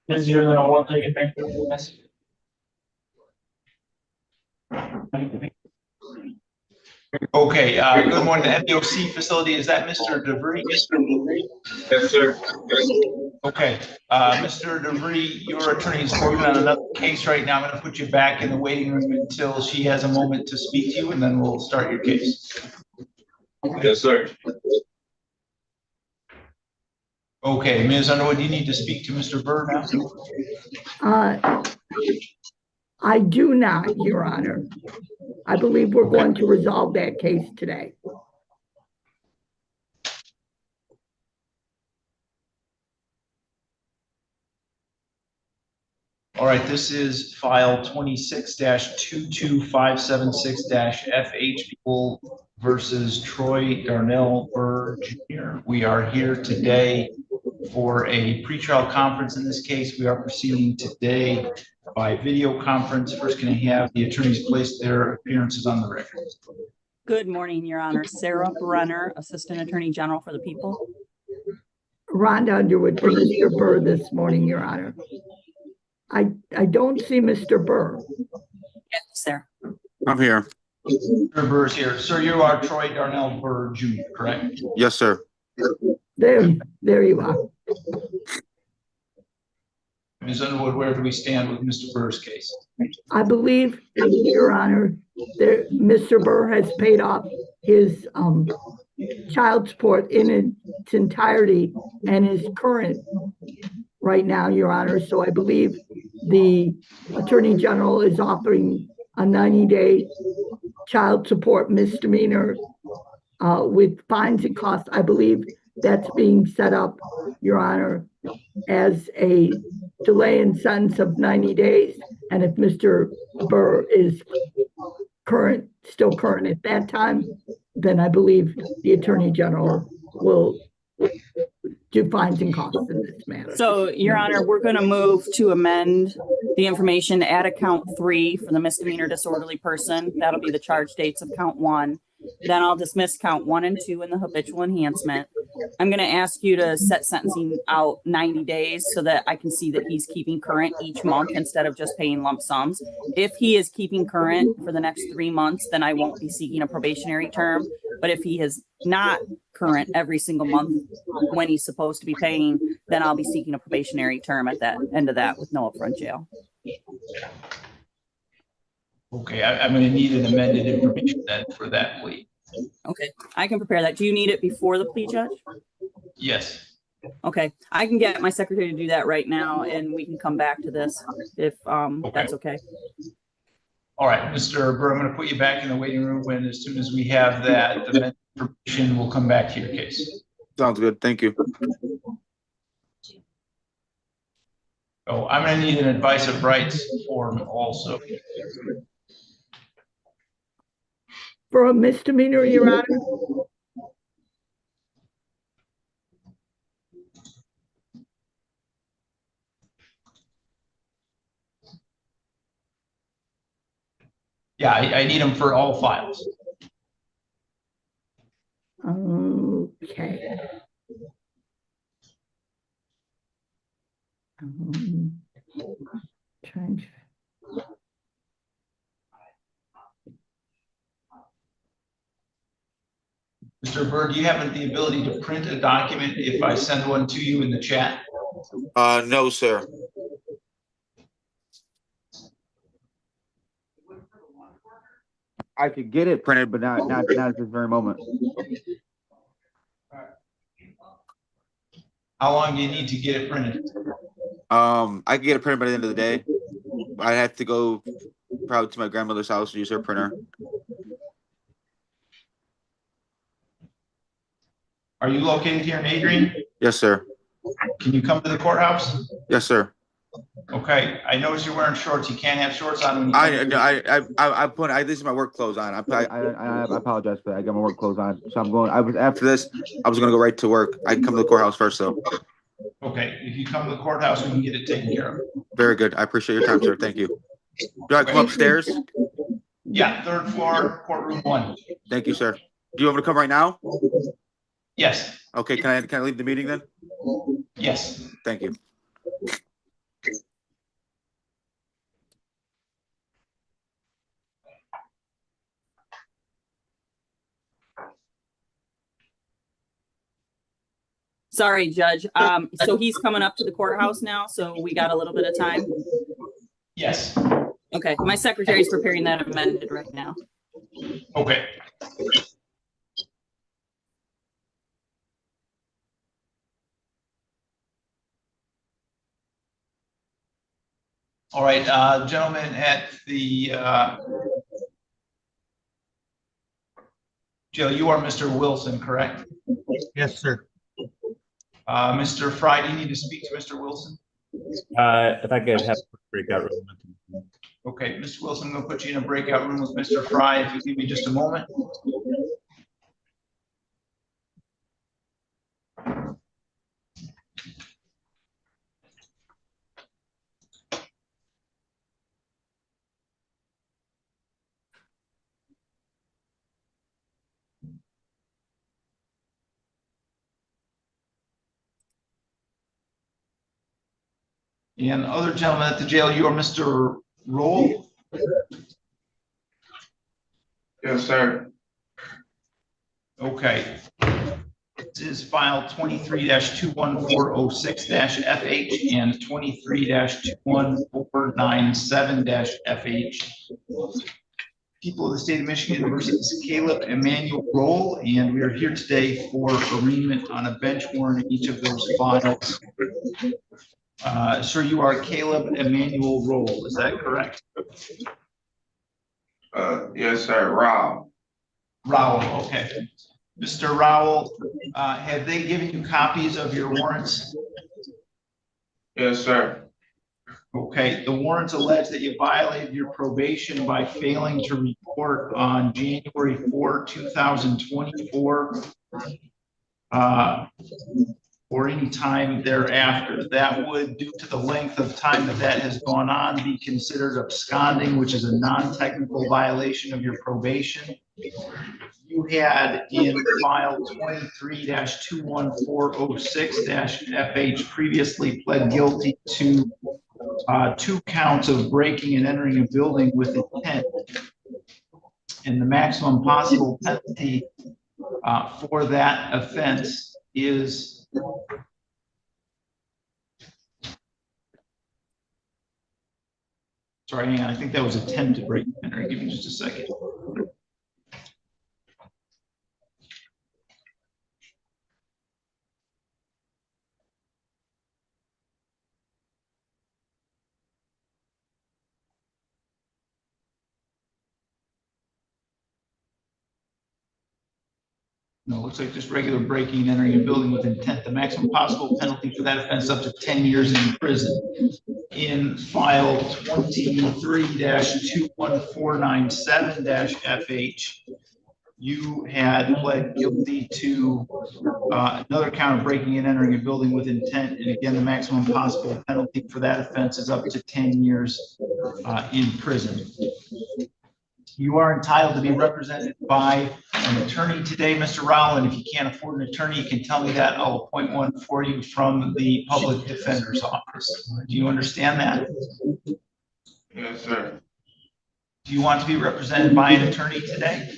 Busier than a one-legged bank. Okay, good morning. The MBOC facility, is that Mr. DeVries? Yes, sir. Okay, Mr. DeVries, your attorney is working on another case right now. I'm going to put you back in the waiting room until she has a moment to speak to you, and then we'll start your case. Yes, sir. Okay, Ms. Underwood, you need to speak to Mr. Burr now? I do not, Your Honor. I believe we're going to resolve that case today. All right, this is file 26-22576-FH People versus Troy Darnell Burr Jr. We are here today for a pretrial conference. In this case, we are proceeding today by video conference. First, can I have the attorneys place their appearances on the record? Good morning, Your Honor. Sarah Brenner, Assistant Attorney General for the People. Rhonda Underwood for Mr. Burr this morning, Your Honor. I don't see Mr. Burr. Yes, there. I'm here. Mr. Burr is here. Sir, you are Troy Darnell Burr Jr., correct? Yes, sir. There you are. Ms. Underwood, where do we stand with Mr. Burr's case? I believe, Your Honor, that Mr. Burr has paid off his child support in its entirety and is current right now, Your Honor. So I believe the Attorney General is offering a 90-day child support misdemeanor with fines and costs. I believe that's being set up, Your Honor, as a delay in sentence of 90 days. And if Mr. Burr is still current at that time, then I believe the Attorney General will do fines and costs in this matter. So, Your Honor, we're going to move to amend the information to add a count 3 for the misdemeanor disorderly person. That'll be the charge dates of count 1. Then I'll dismiss count 1 and 2 in the habitual enhancement. I'm going to ask you to set sentencing out 90 days so that I can see that he's keeping current each month instead of just paying lump sums. If he is keeping current for the next 3 months, then I won't be seeking a probationary term. But if he is not current every single month when he's supposed to be paying, then I'll be seeking a probationary term at that end of that with no upfront jail. Okay, I'm going to need an amended information then for that plea. Okay, I can prepare that. Do you need it before the plea, Judge? Yes. Okay, I can get my secretary to do that right now, and we can come back to this if that's okay. All right, Mr. Burr, I'm going to put you back in the waiting room, and as soon as we have that amended information, we'll come back to your case. Sounds good. Thank you. Oh, I'm going to need an advice of rights form also. For a misdemeanor, Your Honor? Yeah, I need them for all files. Okay. Trying to... Mr. Burr, do you have the ability to print a document if I send one to you in the chat? No, sir. I could get it printed, but not at this very moment. How long do you need to get it printed? I could get it printed by the end of the day. I'd have to go probably to my grandmother's house to use her printer. Are you located here in Adrian? Yes, sir. Can you come to the courthouse? Yes, sir. Okay, I notice you're wearing shorts. You can't have shorts on when you this is my work clothes on. I apologize for that. I got my work clothes on. So after this, I was gonna go right to work. I can come to the courthouse first, though. Okay, if you come to the courthouse, we can get it taken care of. Very good. I appreciate your time, sir. Thank you. Do I come upstairs? Yeah, 3rd floor, courtroom 1. Thank you, sir. Do you want me to come right now? Yes. Okay, can I leave the meeting then? Yes. Thank you. Sorry, Judge. So he's coming up to the courthouse now, so we got a little bit of time. Yes. Okay, my secretary's preparing that amended right now. Okay. All right, gentlemen at the Joe, you are Mr. Wilson, correct? Yes, sir. Mr. Fry, do you need to speak to Mr. Wilson? If I could have a quick breakout room. Okay, Mr. Wilson, I'm going to put you in a breakout room with Mr. Fry. If you give me just a moment. And other gentlemen at the jail, you are Mr. Roll? Yes, sir. Okay. This is file 23-21406-FH and 23-21497-FH. People of the state of Michigan versus Caleb Emmanuel Roll, and we are here today for arraignment on a bench warrant in each of those files. Sir, you are Caleb Emmanuel Roll, is that correct? Yes, sir. Rob. Rowell, okay. Mr. Rowell, have they given you copies of your warrants? Yes, sir. Okay, the warrants allege that you violated your probation by failing to report on January 4, 2024, or any time thereafter. That would, due to the length of time that has gone on, be considered absconding, which is a non-technical violation of your probation. You had in file 23-21406-FH previously pled guilty to 2 counts of breaking and entering a building with intent. And the maximum possible penalty for that offense is sorry, hang on, I think that was attempted break and entering. Give me just a second. No, it looks like just regular breaking and entering a building with intent. The maximum possible penalty for that offense is up to 10 years in prison. In file 23-21497-FH, you had pled guilty to another count of breaking and entering a building with intent. And again, the maximum possible penalty for that offense is up to 10 years in prison. You are entitled to be represented by an attorney today, Mr. Rowell, and if you can't afford an attorney, you can tell me that. I'll appoint one for you from the public defender's office. Do you understand that? Yes, sir. Do you want to be represented by an attorney today?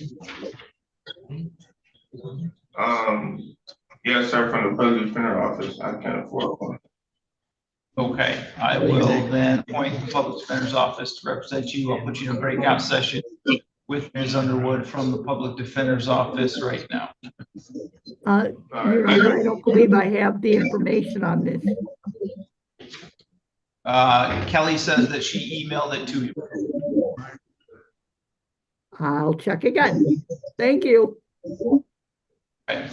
Yes, sir. From the public defender office, I can't afford one. Okay, I will then appoint the public defender's office to represent you. I'll put you in a breakout session with Ms. Underwood from the public defender's office right now. Your Honor, I don't believe I have the information on this. Kelly says that she emailed it to you. I'll check again. Thank you. Okay.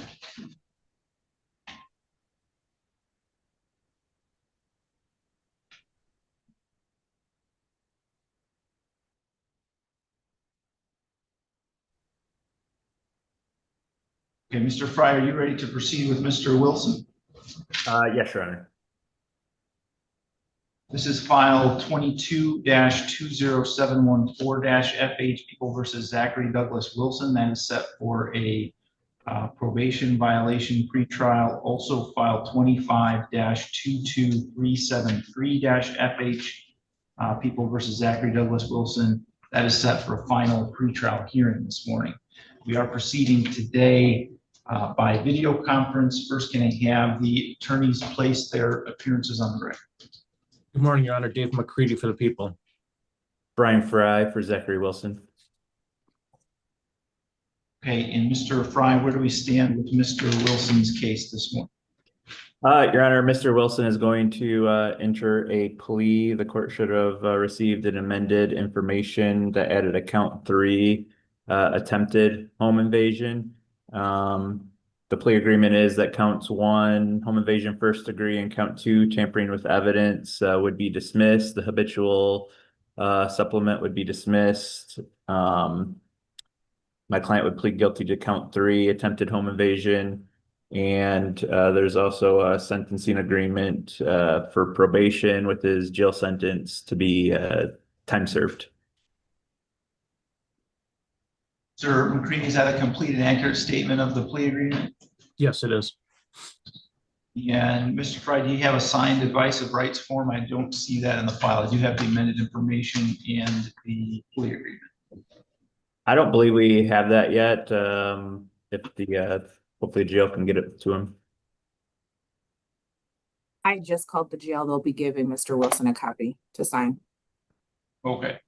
Okay, Mr. Fry, are you ready to proceed with Mr. Wilson? Yes, Your Honor. This is file 22-20714-FH People versus Zachary Douglas Wilson. That is set for a probation violation pretrial. Also file 25-22373-FH People versus Zachary Douglas Wilson. That is set for a final pretrial hearing this morning. We are proceeding today by video conference. First, can I have the attorneys place their appearances on the record? Good morning, Your Honor. Dave McCready for the people. Brian Fry for Zachary Wilson. Okay, and Mr. Fry, where do we stand with Mr. Wilson's case this morning? Your Honor, Mr. Wilson is going to enter a plea. The court should have received an amended information that added a count 3 attempted home invasion. The plea agreement is that counts 1, home invasion first degree, and count 2, tampering with evidence, would be dismissed. The habitual supplement would be dismissed. My client would plead guilty to count 3, attempted home invasion. And there's also a sentencing agreement for probation with his jail sentence to be time served. Sir McCready, is that a complete and accurate statement of the plea agreement? Yes, it is. And Mr. Fry, do you have a signed advice of rights form? I don't see that in the file. I do have the amended information and the plea agreement. I don't believe we have that yet. If the hopefully jail can get it to him. I just called the jail. They'll be giving Mr. Wilson a copy to sign. Okay.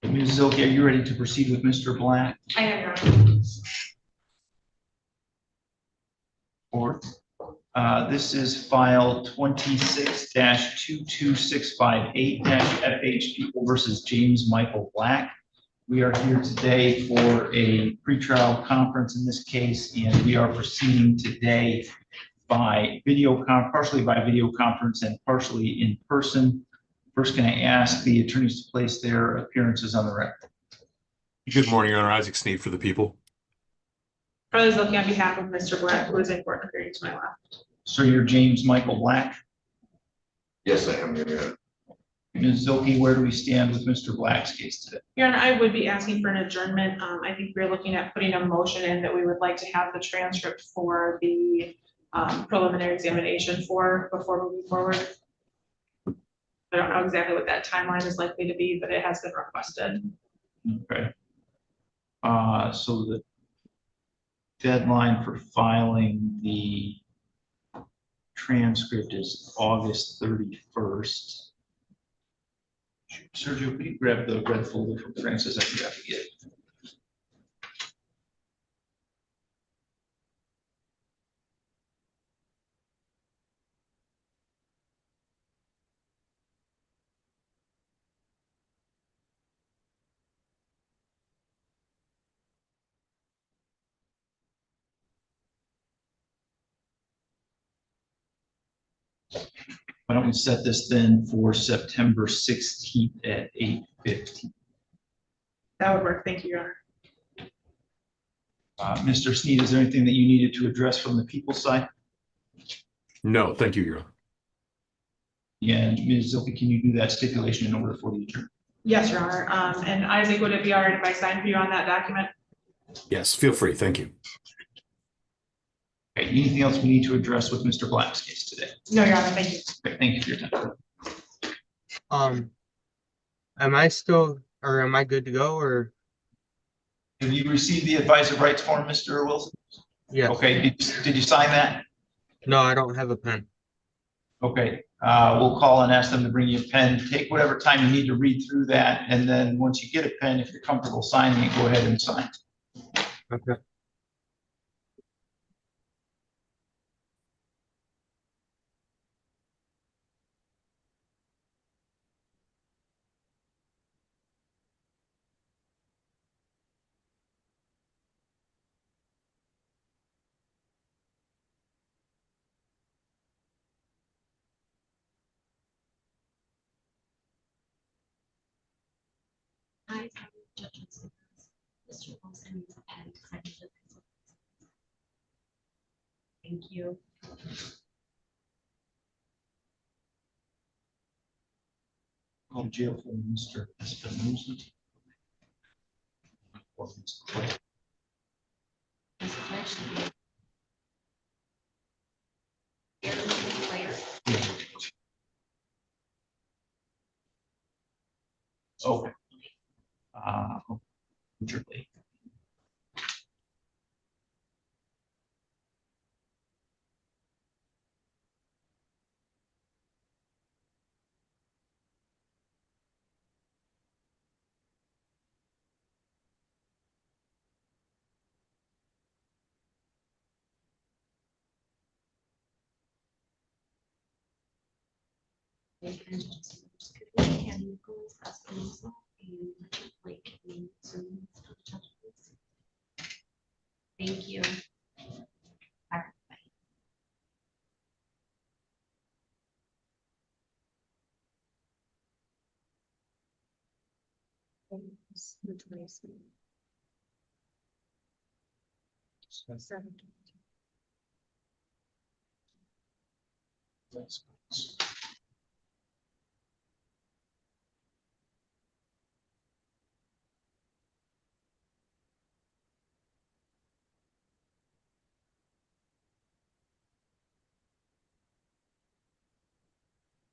Ms. Zilke, are you ready to proceed with Mr. Black? I am, Your Honor. Or, this is file 26-22658-FH People versus James Michael Black. We are here today for a pretrial conference in this case, and we are proceeding today by partially by video conference and partially in person. First, can I ask the attorneys to place their appearances on the record? Good morning, Your Honor. Isaac Sneed for the people. Carly Zilke on behalf of Mr. Black, who is in court appearing to my left. So you're James Michael Black? Yes, I am, Your Honor. Ms. Zilke, where do we stand with Mr. Black's case today? Your Honor, I would be asking for an adjournment. I think we're looking at putting a motion in that we would like to have the transcript for the preliminary examination before moving forward. I don't know exactly what that timeline is likely to be, but it has been requested. Okay. So the deadline for filing the transcript is August 31st. Sergio, could you grab the red folder from Francis? I forgot to get it. Why don't we set this then for September 16th at 8:15? That would work. Thank you, Your Honor. Mr. Sneed, is there anything that you needed to address from the people's side? No, thank you, Your Honor. And Ms. Zilke, can you do that stipulation in order for the adjournment? Yes, Your Honor. And Isaac, would it be all right if I sign for you on that document? Yes, feel free. Thank you. Okay, anything else we need to address with Mr. Black's case today? No, Your Honor. Thank you. Okay, thank you for your time. Am I still, or am I good to go, or? Have you received the advice of rights form, Mr. Wilson? Yeah. Okay, did you sign that? No, I don't have a pen. Okay, we'll call and ask them to bring you a pen. Take whatever time you need to read through that, and then once you get a pen, if you're comfortable signing it, go ahead and sign. Okay. Thank you. Call jail for Mr. Espinosa. Okay. Late. Thank you.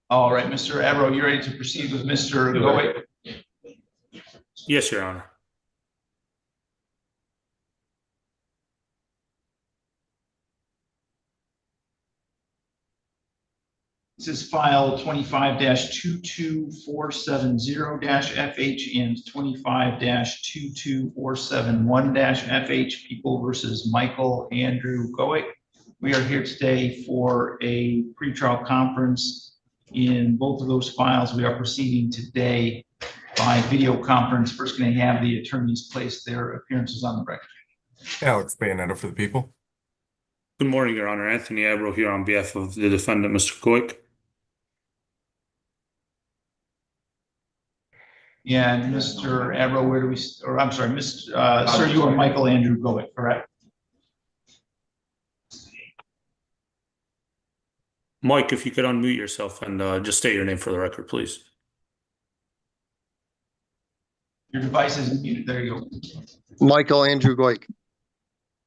All right, Mr. Avro, you ready to proceed with Mr. Goic? Yes, Your Honor. This is file 25-22470-FH and 25-22471-FH, People versus Michael Andrew Goic. We are here today for a pretrial conference. In both of those files, we are proceeding today by video conference. First, going to have the attorneys place their appearances on the record. Alex Bayonetter for the people. Good morning, Your Honor. Anthony Abro here on behalf of the defendant, Mr. Goic. And Mr. Avro, where do we, or I'm sorry, sir, you are Michael Andrew Goic, correct? Mike, if you could unmute yourself and just state your name for the record, please. Your device is muted. There you go. Michael Andrew Goic.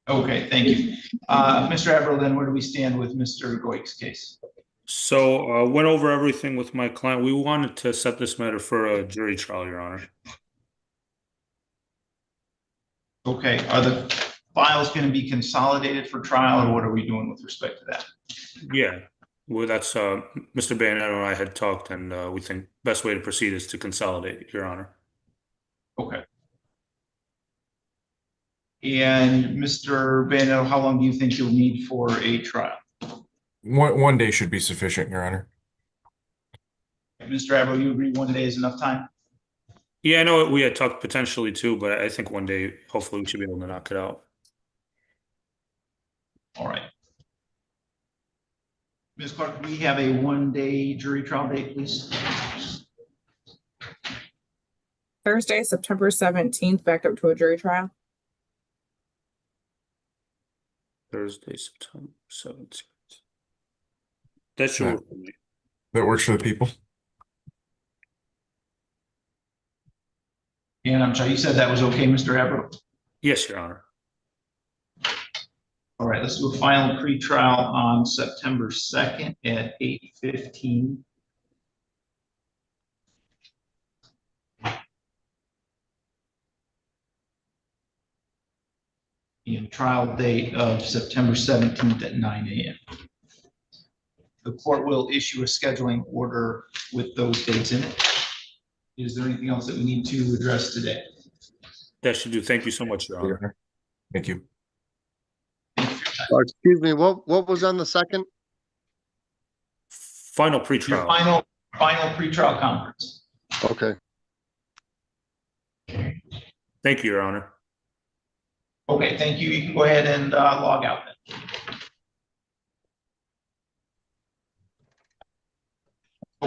Okay, thank you. Mr. Avro, then where do we stand with Mr. Goic's case? So went over everything with my client. We wanted to set this matter for a jury trial, Your Honor. Okay, are the files going to be consolidated for trial, or what are we doing with respect to that? Yeah, well, that's Mr. Bayonetter and I had talked, and we think best way to proceed is to consolidate, Your Honor. Okay. And Mr. Bayonetter, how long do you think you'll need for a trial? One day should be sufficient, Your Honor. Mr. Avro, you agree 1 day is enough time? Yeah, I know we had talked potentially too, but I think one day, hopefully, we should be able to knock it out. All right. Ms. Clark, we have a 1 day jury trial date, please. Thursday, September 17th, back up to a jury trial. Thursday, September 17th. That should work for me. That works for the people. And I'm sorry, you said that was okay, Mr. Avro? Yes, Your Honor. All right, let's do a final pretrial on September 2nd at 8:15. And trial date of September 17th at 9 a.m. The court will issue a scheduling order with those dates in it. Is there anything else that we need to address today? That should do. Thank you so much, Your Honor. Thank you. Excuse me, what was on the second? Final Your pretrial. final pretrial conference. Okay. Thank you, Your Honor. Okay, thank you. You can go ahead and log out then.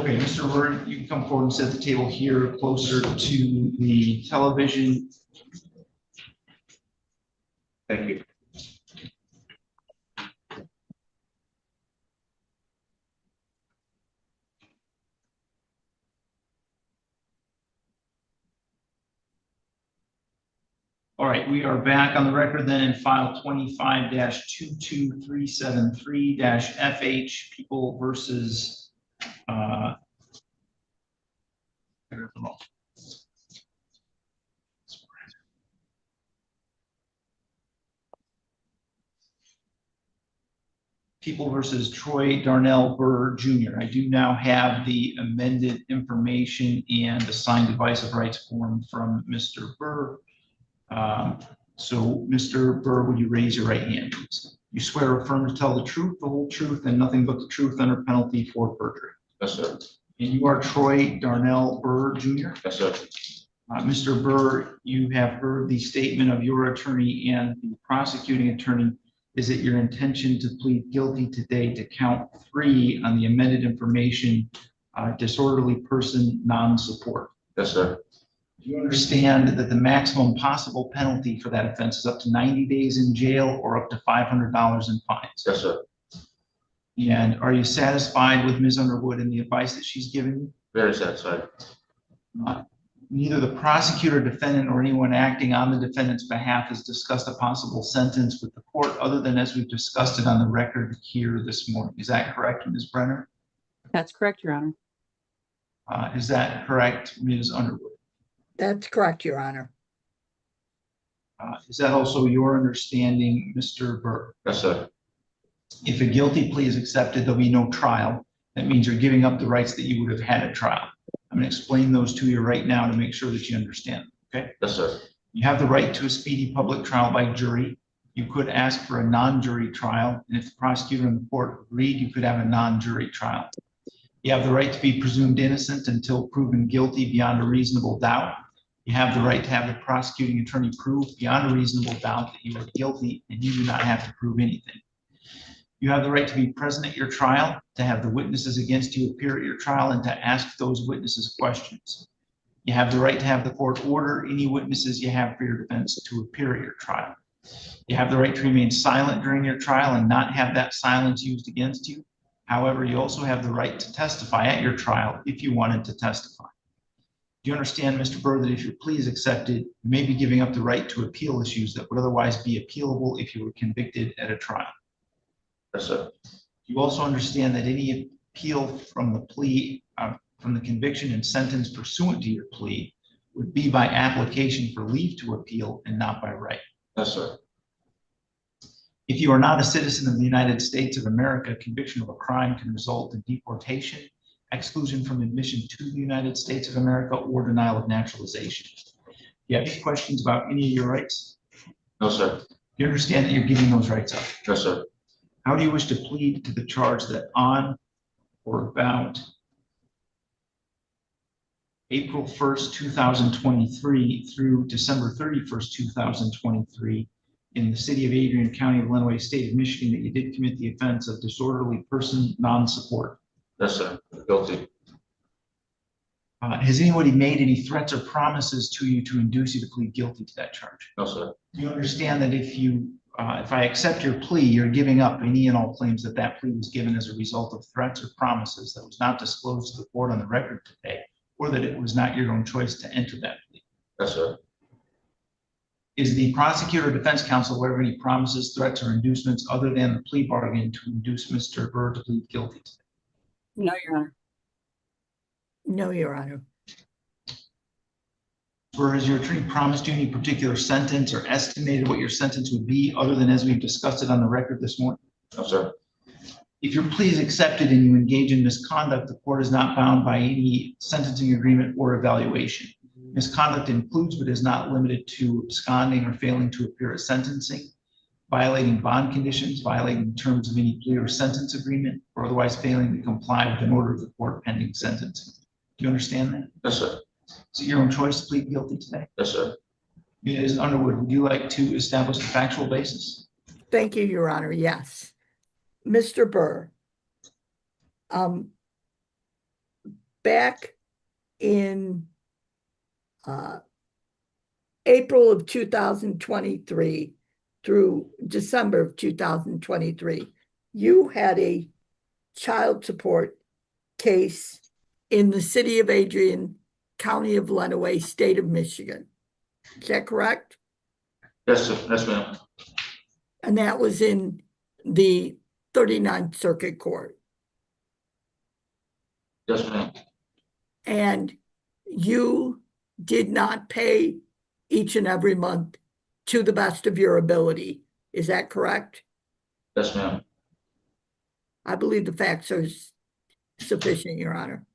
Okay, Mr. Word, you can come forward and set the table here closer to the television. Thank you. All right, we are back on the record then in file 25-22373-FH, People versus People versus Troy Darnell Burr Jr. I do now have the amended information and the signed advice of rights form from Mr. Burr. So, Mr. Burr, would you raise your right hand, please? You swear or affirm to tell the truth, the whole truth, and nothing but the truth under penalty for perjury. Yes, sir. And you are Troy Darnell Burr Jr. Yes, sir. Mr. Burr, you have heard the statement of your attorney and the prosecuting attorney. Is it your intention to plead guilty today to count 3 on the amended information, disorderly person, non-support? Yes, sir. Do you understand that the maximum possible penalty for that offense is up to 90 days in jail or up to $500 in fines? Yes, sir. And are you satisfied with Ms. Underwood and the advice that she's given you? Very satisfied. Neither the prosecutor, defendant, or anyone acting on the defendant's behalf has discussed a possible sentence with the court other than as we've discussed it on the record here this morning. Is that correct, Ms. Brenner? That's correct, Your Honor. Is that correct, Ms. Underwood? That's correct, Your Honor. Is that also your understanding, Mr. Burr? Yes, sir. If a guilty plea is accepted, there'll be no trial. That means you're giving up the rights that you would have had at trial. I'm going to explain those to you right now to make sure that you understand. Okay? Yes, sir. You have the right to a speedy public trial by jury. You could ask for a non-jury trial, and if the prosecutor and the court agreed, you could have a non-jury trial. You have the right to be presumed innocent until proven guilty beyond a reasonable doubt. You have the right to have the prosecuting attorney prove beyond a reasonable doubt that you are guilty, and you do not have to prove anything. You have the right to be present at your trial, to have the witnesses against you appear at your trial, and to ask those witnesses questions. You have the right to have the court order any witnesses you have for your defense to appear at your trial. You have the right to remain silent during your trial and not have that silence used against you. However, you also have the right to testify at your trial if you wanted to testify. Do you understand, Mr. Burr, that if your plea is accepted, you may be giving up the right to appeal issues that would otherwise be appealable if you were convicted at a trial? Yes, sir. You also understand that any appeal from the plea, from the conviction and sentence pursuant to your plea would be by application for leave to appeal and not by right? Yes, sir. If you are not a citizen of the United States of America, conviction of a crime can result in deportation, exclusion from admission to the United States of America, or denial of naturalization. Do you have any questions about any of your rights? No, sir. Do you understand that you're giving those rights up? Yes, sir. How do you wish to plead to the charge that on or about April 1st, 2023 through December 31st, 2023 in the city of Adrian, County of Lenawee, State of Michigan, that you did commit the offense of disorderly person non-support? Yes, sir. Guilty. Has anybody made any threats or promises to you to induce you to plead guilty to that charge? No, sir. Do you understand that if I accept your plea, you're giving up any and all claims that that plea was given as a result of threats or promises that was not disclosed to the court on the record today, or that it was not your own choice to enter that plea? Yes, sir. Is the prosecutor or defense counsel aware of any promises, threats, or inducements other than the plea bargain to induce Mr. Burr to plead guilty today? No, Your Honor. No, Your Honor. Or has your attorney promised you any particular sentence or estimated what your sentence would be other than as we've discussed it on the record this morning? No, sir. If your plea is accepted and you engage in misconduct, the court is not bound by any sentencing agreement or evaluation. Misconduct includes but is not limited to absconding or failing to appear at sentencing, violating bond conditions, violating the terms of any plea or sentence agreement, or otherwise failing to comply with an order of the court pending sentencing. Do you understand that? Yes, sir. Is it your own choice to plead guilty today? Yes, sir. Ms. Underwood, would you like to establish the factual basis? Thank you, Your Honor. Yes. Mr. Burr, back in April of 2023 through December of 2023, you had a child support case in the city of Adrian, county of Lenawee, state of Michigan. Is that correct? Yes, sir. Yes, ma'am. And that was in the 39th Circuit Court. Yes, ma'am. And you did not pay each and every month to the best of your ability. Is that correct? Yes, ma'am. I believe the facts are sufficient, Your Honor.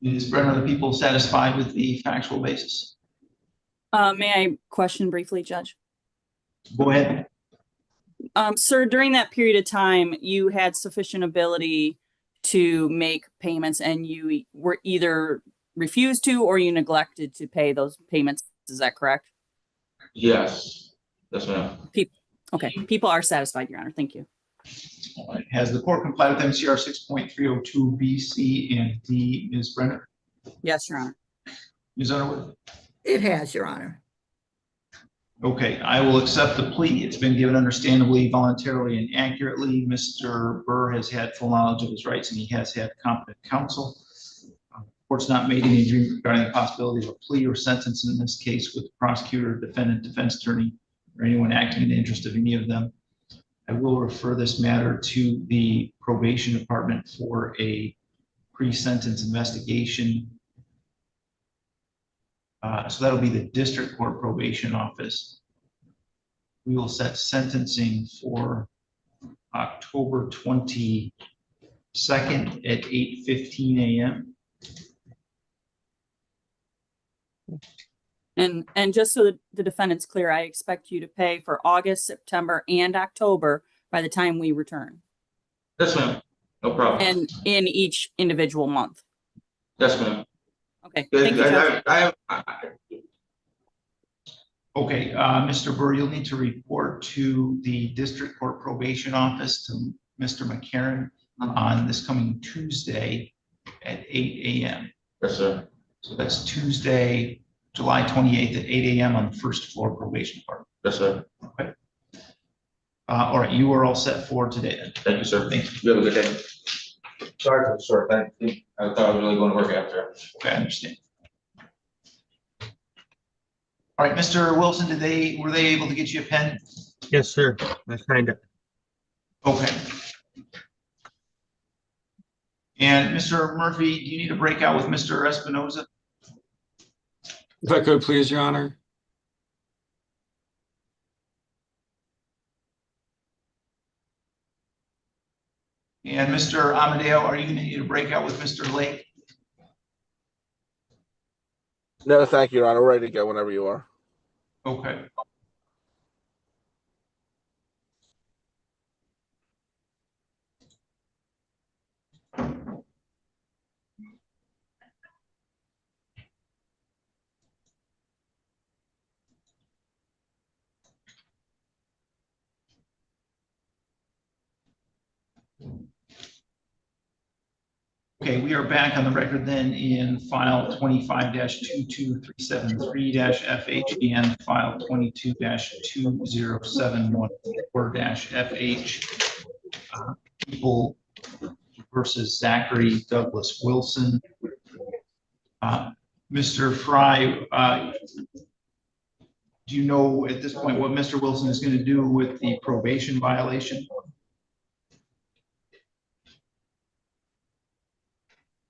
Ms. Brenner, are the people satisfied with the factual basis? May I question briefly, Judge? Go ahead. Sir, during that period of time, you had sufficient ability to make payments and you were either refused to or you neglected to pay those payments. Is that correct? Yes. Yes, ma'am. Okay, people are satisfied, Your Honor. Thank you. All right. Has the court complied with MCR 6.302 B, C, and D, Ms. Brenner? Yes, Your Honor. Ms. Underwood? It has, Your Honor. Okay, I will accept the plea. It's been given understandably, voluntarily, and accurately. Mr. Burr has had full knowledge of his rights and he has had competent counsel. The court's not made any agreement regarding the possibility of a plea or sentence in this case with the prosecutor, defendant, defense attorney, or anyone acting in the interest of any of them. I will refer this matter to the probation department for a pre-sentence investigation. So that'll be the district court probation office. We will set sentencing for October 22nd at 8:15 a.m. And just so the defendant's clear, I expect you to pay for August, September, and October by the time we return. Yes, ma'am. No problem. And in each individual month. Yes, ma'am. Okay. Thank you, Judge. Okay, Mr. Burr, you'll need to report to the district court probation office to Mr. McCarron on this coming Tuesday at 8 a.m. Yes, sir. So that's Tuesday, July 28th at 8 a.m. on the first floor probation department. Yes, sir. Okay. All right, you are all set for today then. Thank you, sir. Thank you. You have a good day. Sorry for the short. I thought I was really going to work after. Okay, I understand. All right, Mr. Wilson, were they able to get you a pen? Yes, sir. I signed it. Okay. And Mr. Murphy, do you need a breakout with Mr. Espinoza? If I could, please, Your Honor. And Mr. Amadeo, are you going to need a breakout with Mr. Lake? No, thank you, Your Honor. We're ready to go whenever you are. Okay. Okay, we are back on the record then in file 25-22373-FH and file 22-20714-FH. People versus Zachary Douglas Wilson. Mr. Fry, do you know at this point what Mr. Wilson is going to do with the probation violation?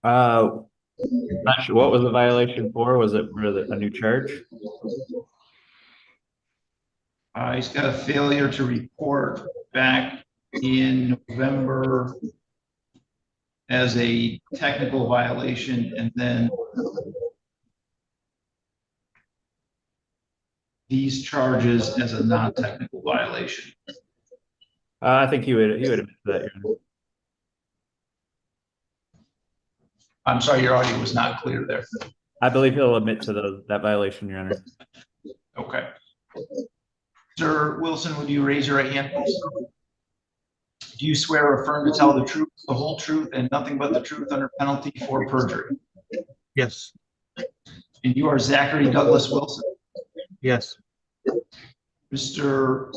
Not sure. What was the violation for? Was it really a new charge? He's got a failure to report back in November as a technical violation, and then these charges as a non-technical violation. I think he would admit to that. Your Honor. I'm sorry, your audio was not clear there. I believe he'll admit to that violation, Your Honor. Okay. Sir Wilson, would you raise your right hand, please? Do you swear or affirm to tell the truth, the whole truth, and nothing but the truth under penalty for perjury? Yes. And you are Zachary Douglas Wilson. Yes. Mr.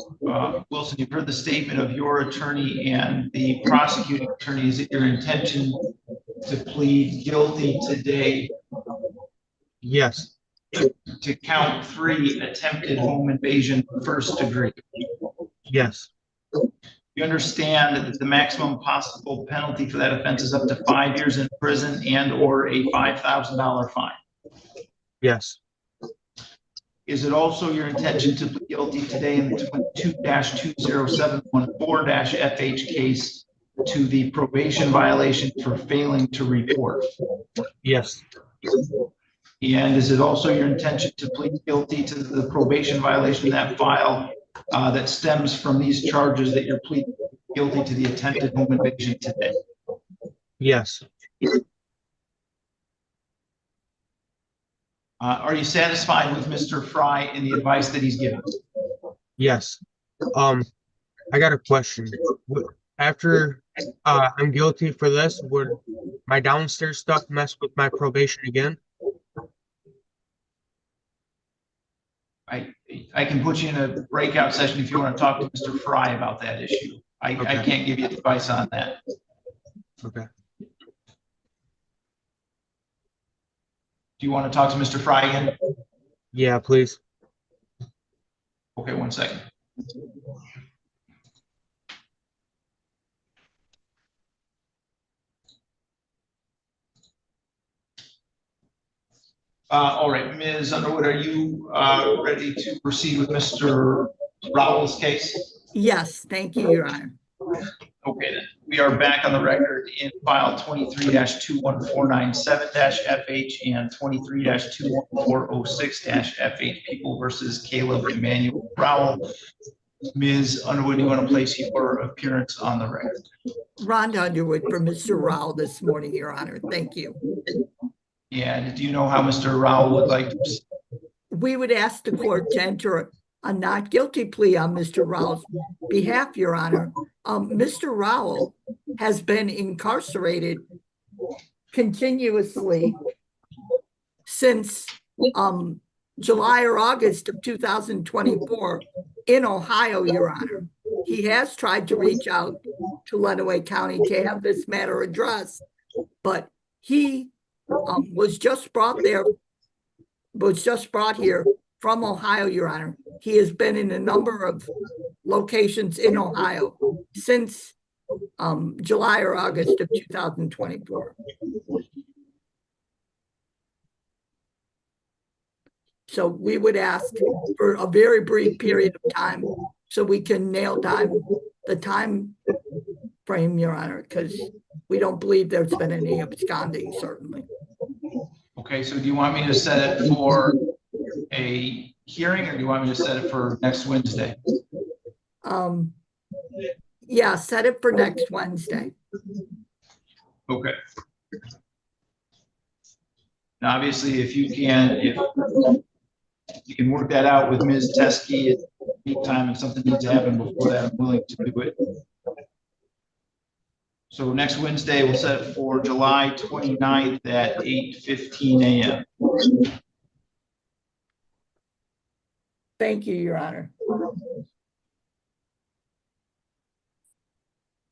Wilson, you've heard the statement of your attorney and the prosecuting attorney. Is it your intention to plead guilty today Yes. to count 3 attempted home invasion first degree? Yes. You understand that the maximum possible penalty for that offense is up to 5 years in prison and or a $5,000 fine. Yes. Is it also your intention to plead guilty today in the 22-20714-FH case to the probation violation for failing to report? Yes. And is it also your intention to plead guilty to the probation violation in that file that stems from these charges that you're pleading guilty to the attempted home invasion today? Yes. Are you satisfied with Mr. Fry and the advice that he's given? Yes. I got a question. After I'm guilty for this, would my downstairs stuff mess with my probation again? I can put you in a breakout session if you want to talk to Mr. Fry about that issue. I can't give you advice on that. Okay. Do you want to talk to Mr. Fry again? Yeah, please. Okay, 1 second. All right, Ms. Underwood, are you ready to proceed with Mr. Rowell's case? Yes, thank you, Your Honor. Okay, then. We are back on the record in file 23-21497-FH and 23-21406-FH, People versus Caleb Emmanuel Rowell. Ms. Underwood, do you want to place your appearance on the record? Rhonda Underwood for Mr. Rowell this morning, Your Honor. Thank you. And do you know how Mr. Rowell would like to proceed? We would ask the court to enter a not guilty plea on Mr. Rowell's behalf, Your Honor. Mr. Rowell has been incarcerated continuously since July or August of 2024 in Ohio, Your Honor. He has tried to reach out to Lenawee County to have this matter addressed, but he was just brought here from Ohio, Your Honor. He has been in a number of locations in Ohio since July or August of 2024. So we would ask for a very brief period of time so we can nail down the time frame, Your Honor, because we don't believe there's been any absconding, certainly. Okay, so do you want me to set it for a hearing or do you want me to set it for next Wednesday? Yeah, set it for next Wednesday. Okay. Now, obviously, if you can work that out with Ms. Teskey at any time and something needs to happen before that, I'm willing to do it. So next Wednesday, we'll set it for July 29th at 8:15 a.m. Thank you, Your Honor.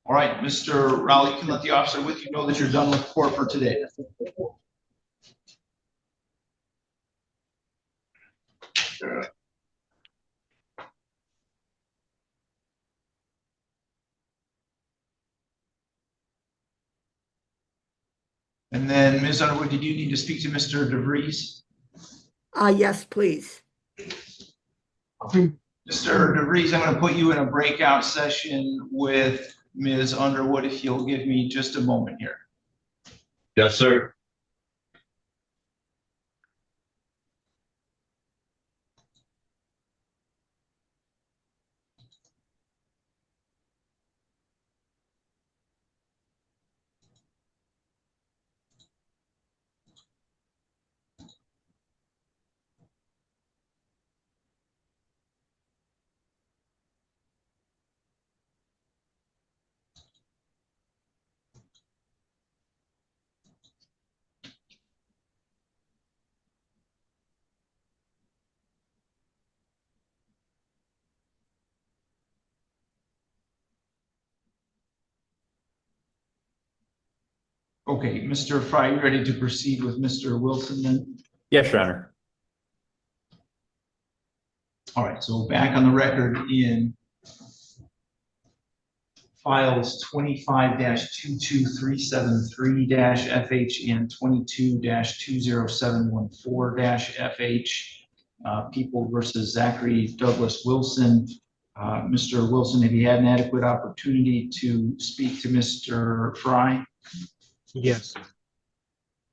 All right, Mr. Rowley, you can let the officer with you know that you're done with court for today. And then, Ms. Underwood, did you need to speak to Mr. DeVries? Yes, please. Mr. DeVries, I'm going to put you in a breakout session with Ms. Underwood, if you'll give me just a moment here. Yes, sir. Okay, Mr. Fry, you ready to proceed with Mr. Wilson then? Yes, Your Honor. All right, so back on the record in files 25-22373-FH and 22-20714-FH, People versus Zachary Douglas Wilson. Mr. Wilson, have you had an adequate opportunity to speak to Mr. Fry? Yes.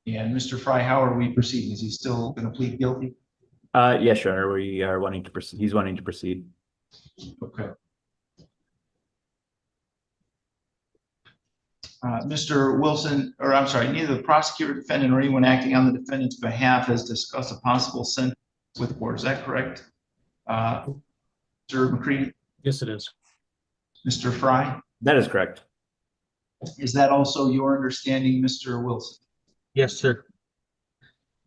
And Mr. Fry, how are we proceeding? Is he still going to plead guilty? Yes, Your Honor, we are wanting to proceed. He's wanting to proceed. Okay. Mr. Wilson, or I'm sorry, neither the prosecutor, defendant, or anyone acting on the defendant's behalf has discussed a possible sentence with the court. Is that correct? Mr. McCready? Yes, it is. Mr. Fry? That is correct. Is that also your understanding, Mr. Wilson? Yes, sir.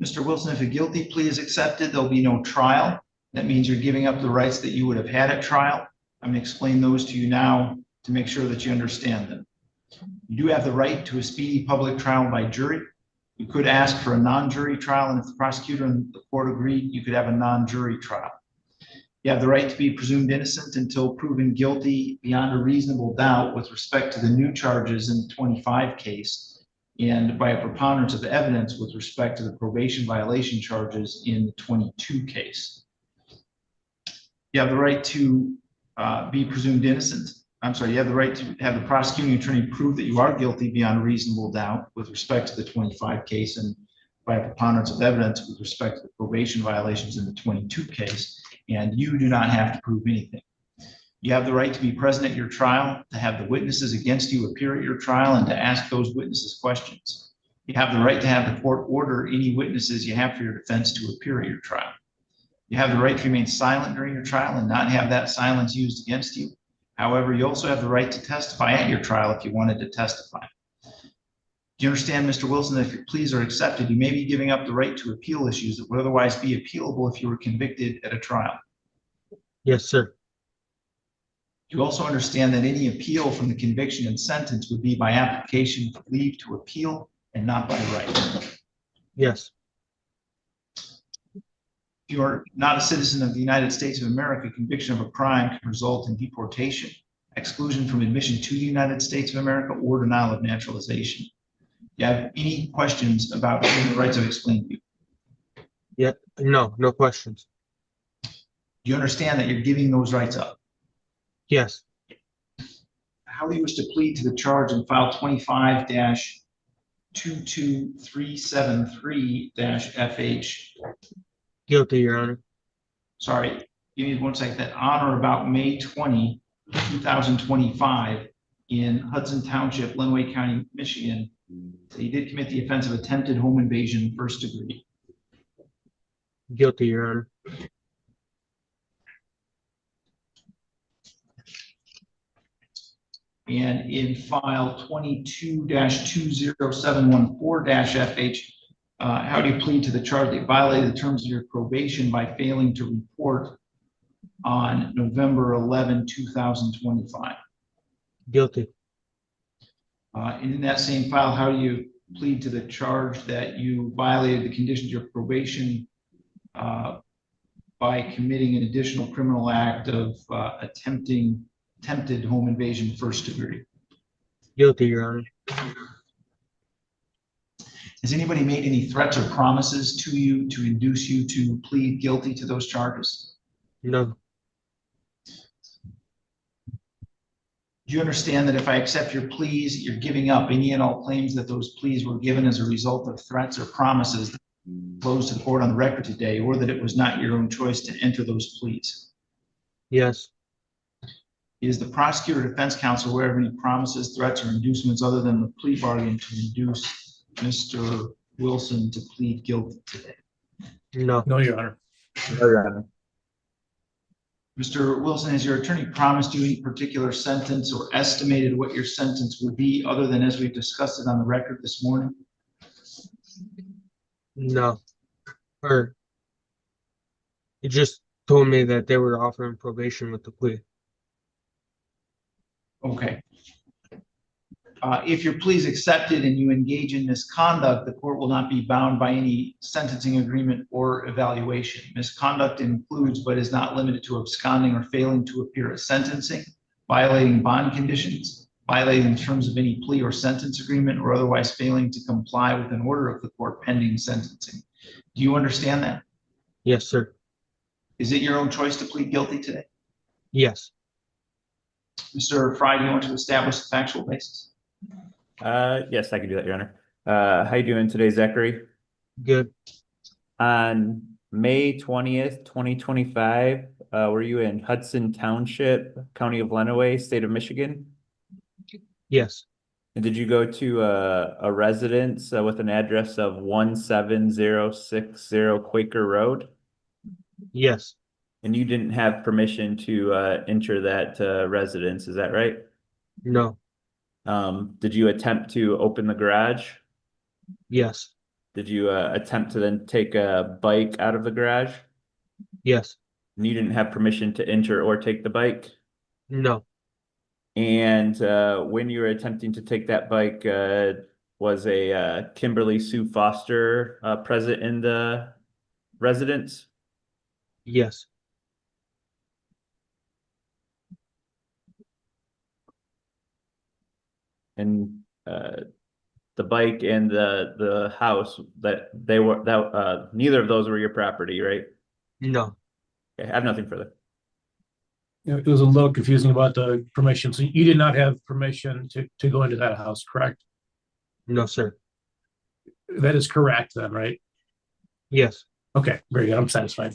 Mr. Wilson, if a guilty plea is accepted, there'll be no trial. That means you're giving up the rights that you would have had at trial. I'm going to explain those to you now to make sure that you understand them. You do have the right to a speedy public trial by jury. You could ask for a non-jury trial, and if the prosecutor and the court agreed, you could have a non-jury trial. You have the right to be presumed innocent until proven guilty beyond a reasonable doubt with respect to the new charges in the 25 case, and by a preponderance of evidence with respect to the probation violation charges in the 22 case. You have the right to be presumed innocent. I'm sorry, you have the right to have the prosecuting attorney prove that you are guilty beyond a reasonable doubt with respect to the 25 case, and by a preponderance of evidence with respect to the probation violations in the 22 case, and you do not have to prove anything. You have the right to be present at your trial, to have the witnesses against you appear at your trial, and to ask those witnesses questions. You have the right to have the court order any witnesses you have for your defense to appear at your trial. You have the right to remain silent during your trial and not have that silence used against you. However, you also have the right to testify at your trial if you wanted to testify. Do you understand, Mr. Wilson, that if your pleas are accepted, you may be giving up the right to appeal issues that would otherwise be appealable if you were convicted at a trial? Yes, sir. Do you also understand that any appeal from the conviction and sentence would be by application for leave to appeal and not by right? Yes. If you are not a citizen of the United States of America, conviction of a crime can result in deportation, exclusion from admission to the United States of America, or denial of naturalization. Do you have any questions about the rights I've explained to you? Yeah. No questions. Do you understand that you're giving those rights up? Yes. How do you wish to plead to the charge in file 25-22373-FH? Guilty, Your Honor. Sorry, give me one second. That on or about May 20, 2025 in Hudson Township, Lenawee County, Michigan, he did commit the offense of attempted home invasion, first degree. Guilty, Your Honor. And in file 22-20714-FH, how do you plead to the charge that violated the terms of your probation by failing to report on November 11, 2025? Guilty. And in that same file, how do you plead to the charge that you violated the conditions of your probation by committing an additional criminal act of attempted home invasion, first degree? Guilty, Your Honor. Has anybody made any threats or promises to you to induce you to plead guilty to those charges? No. Do you understand that if I accept your pleas, you're giving up any and all claims that those pleas were given as a result of threats or promises that closed to the court on the record today, or that it was not your own choice to enter those pleas? Yes. Is the prosecutor or defense counsel aware of any promises, threats, or inducements other than the plea bargain to induce Mr. Wilson to plead guilty today? No. No, Your Honor. No, Your Honor. Mr. Wilson, has your attorney promised you any particular sentence or estimated what your sentence would be, other than as we've discussed it on the record this morning? No. Or he just told me that they were offering probation with the plea. Okay. If your plea is accepted and you engage in misconduct, the court will not be bound by any sentencing agreement or evaluation. Misconduct includes, but is not limited to, absconding or failing to appear at sentencing, violating bond conditions, violating terms of any plea or sentence agreement, or otherwise failing to comply with an order of the court pending sentencing. Do you understand that? Yes, sir. Is it your own choice to plead guilty today? Yes. Mr. Fry, do you want to establish the factual basis? Yes, I can do that, Your Honor. How you doing today, Zachary? Good. On May 20th, 2025, were you in Hudson Township, County of Lenawee, State of Michigan? Yes. And did you go to a residence with an address of 17060 Quaker Road? Yes. And you didn't have permission to enter that residence, is that right? No. Did you attempt to open the garage? Yes. Did you attempt to then take a bike out of the garage? Yes. And you didn't have permission to enter or take the bike? No. And when you were attempting to take that bike, was a Kimberly Sue Foster present in the residence? Yes. And the bike and the house that they were that neither of those were your property, right? No. Okay, I have nothing further. It was a little confusing about the permission. So you did not have permission to go into that house, correct? No, sir. That is correct then, right? Yes. Okay, very good. I'm satisfied.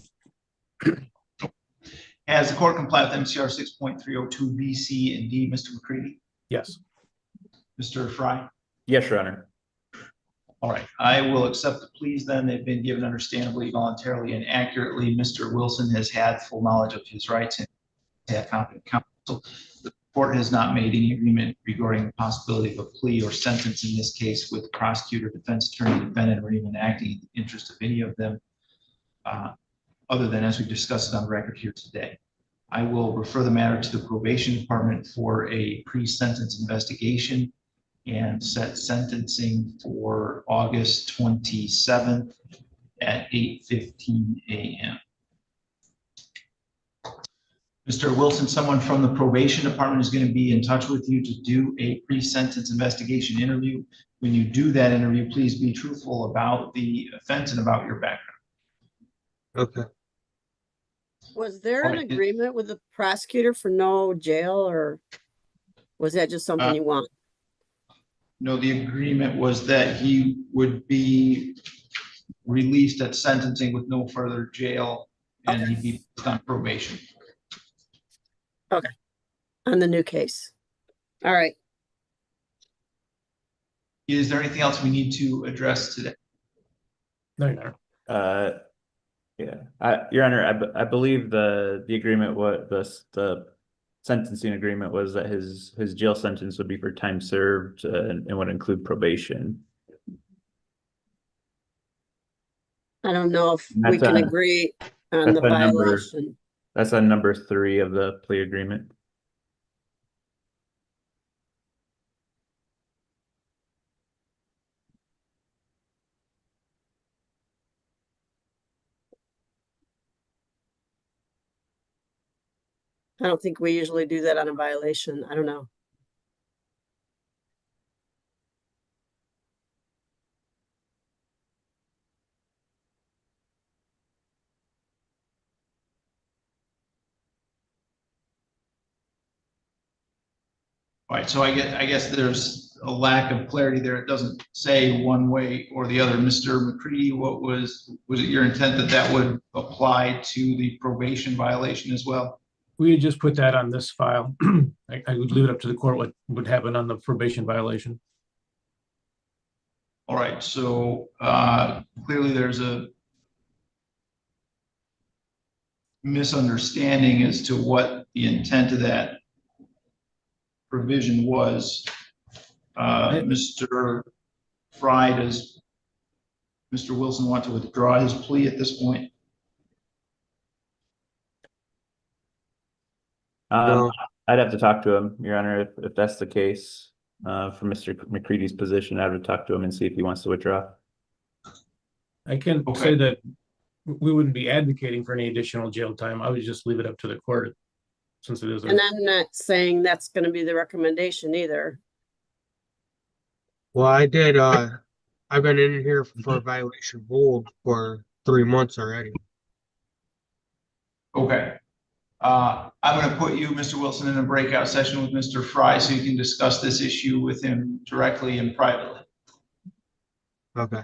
Has the court complied with MCR 6.302 B, C, and D, Mr. McCready? Yes. Mr. Fry? Yes, Your Honor. All right, I will accept the pleas then. They've been given understandably, voluntarily, and accurately. Mr. Wilson has had full knowledge of his rights and had competent counsel. The court has not made any agreement regarding the possibility of a plea or sentence in this case with prosecutor, defense attorney, defendant, or even acting in the interest of any of them, other than as we discussed it on record here today. I will refer the matter to the probation department for a pre-sentence investigation and set sentencing for August 27th at 8:15 a.m. Mr. Wilson, someone from the probation department is going to be in touch with you to do a pre-sentence investigation interview. When you do that interview, please be truthful about the offense and about your background. Okay. Was there an Alright. agreement with the prosecutor for no jail, or was that just something you want? No, the agreement was that he would be released at sentencing with no further jail, and he'd be put on probation. Okay. On the new case. All right. Is there anything else we need to address today? No, Your Honor. Yeah, Your Honor, I believe the agreement was the sentencing agreement was that his jail sentence would be for time served and would include probation. I don't know if we That's can on- agree on the that's on number- violation. That's on number 3 of the plea agreement. I don't think we usually do that on a violation. I don't know. All right, so I guess there's a lack of clarity there. It doesn't say one way or the other. Mr. McCready, was it your intent that that would apply to the probation violation as well? We had just put that on this file. I would leave it up to the court what would happen on the probation violation. All right, so clearly there's a misunderstanding as to what the intent of that provision was. Mr. Fry, does Mr. Wilson want to withdraw his plea at this point? No. I'd have to talk to him, Your Honor, if that's the case. for Mr. McCready's position. I would talk to him and see if he wants to withdraw. I can say that we wouldn't be advocating for any additional jail time. I would just leave it up to the court since it is. And I'm not saying that's gonna be the recommendation either. Well, I did, I've been in here for a violation of hold for 3 months already. Okay. I'm gonna put you, Mr. Wilson, in a breakout session with Mr. Fry so you can discuss this issue with him directly and privately. Okay.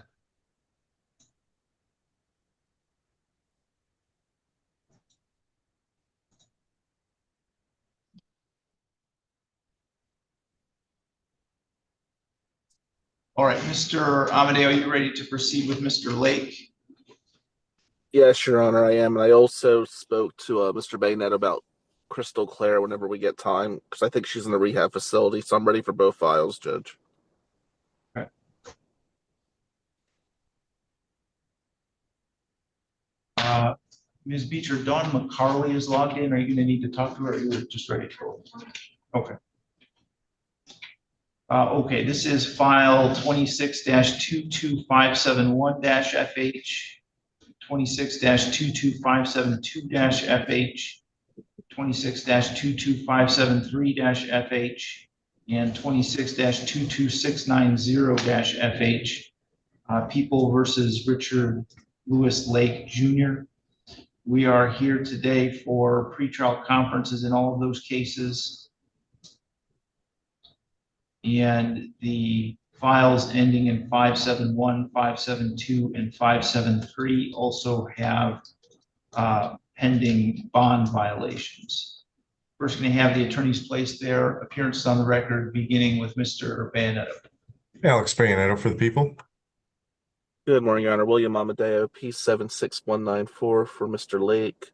All right, Mr. Amadeo, are you ready to proceed with Mr. Lake? Yes, Your Honor, I am. And I also spoke to Mr. Bayonet about Crystal Clare whenever we get time, because I think she's in a rehab facility. So I'm ready for both files, Judge. Ms. Beecher, Dawn McCarley is logged in. Are you going to need to talk to her, or are you just ready to go? Okay. Okay, this is file 26-22571-FH, 26-22572-FH, 26-22573-FH, and 26-22690-FH. People versus Richard Lewis Lake Jr. We are here today for pretrial conferences in all of those cases. And the files ending in 571, 572, and 573 also have pending bond violations. First, going to have the attorneys place their appearances on the record, beginning with Mr. Bayonet. Alex Bayonet for the people. Good morning, Your Honor. William Amadeo, P76194 for Mr. Lake.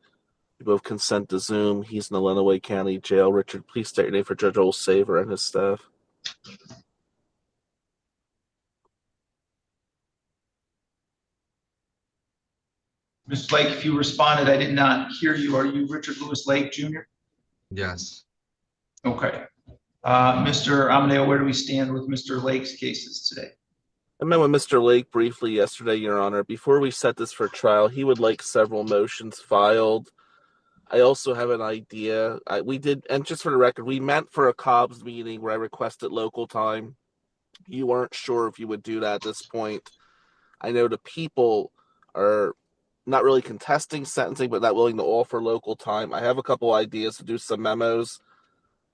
We both consent to Zoom. He's in the Lenawee County Jail. Richard, please state your name for Judge Olsaver and his staff. Mr. Lake, if you responded, I did not hear you. Are you Richard Lewis Lake Jr.? Yes. Okay. Mr. Amadeo, where do we stand with Mr. Lake's cases today? I met with Mr. Lake briefly yesterday, Your Honor. Before we set this for trial, he would like several motions filed. I also have an idea. We did, and just for the record, we met for a Cobb's meeting where I requested local time. You weren't sure if you would do that at this point. I know the people are not really contesting sentencing, but not willing to offer local time. I have a couple ideas to do some memos,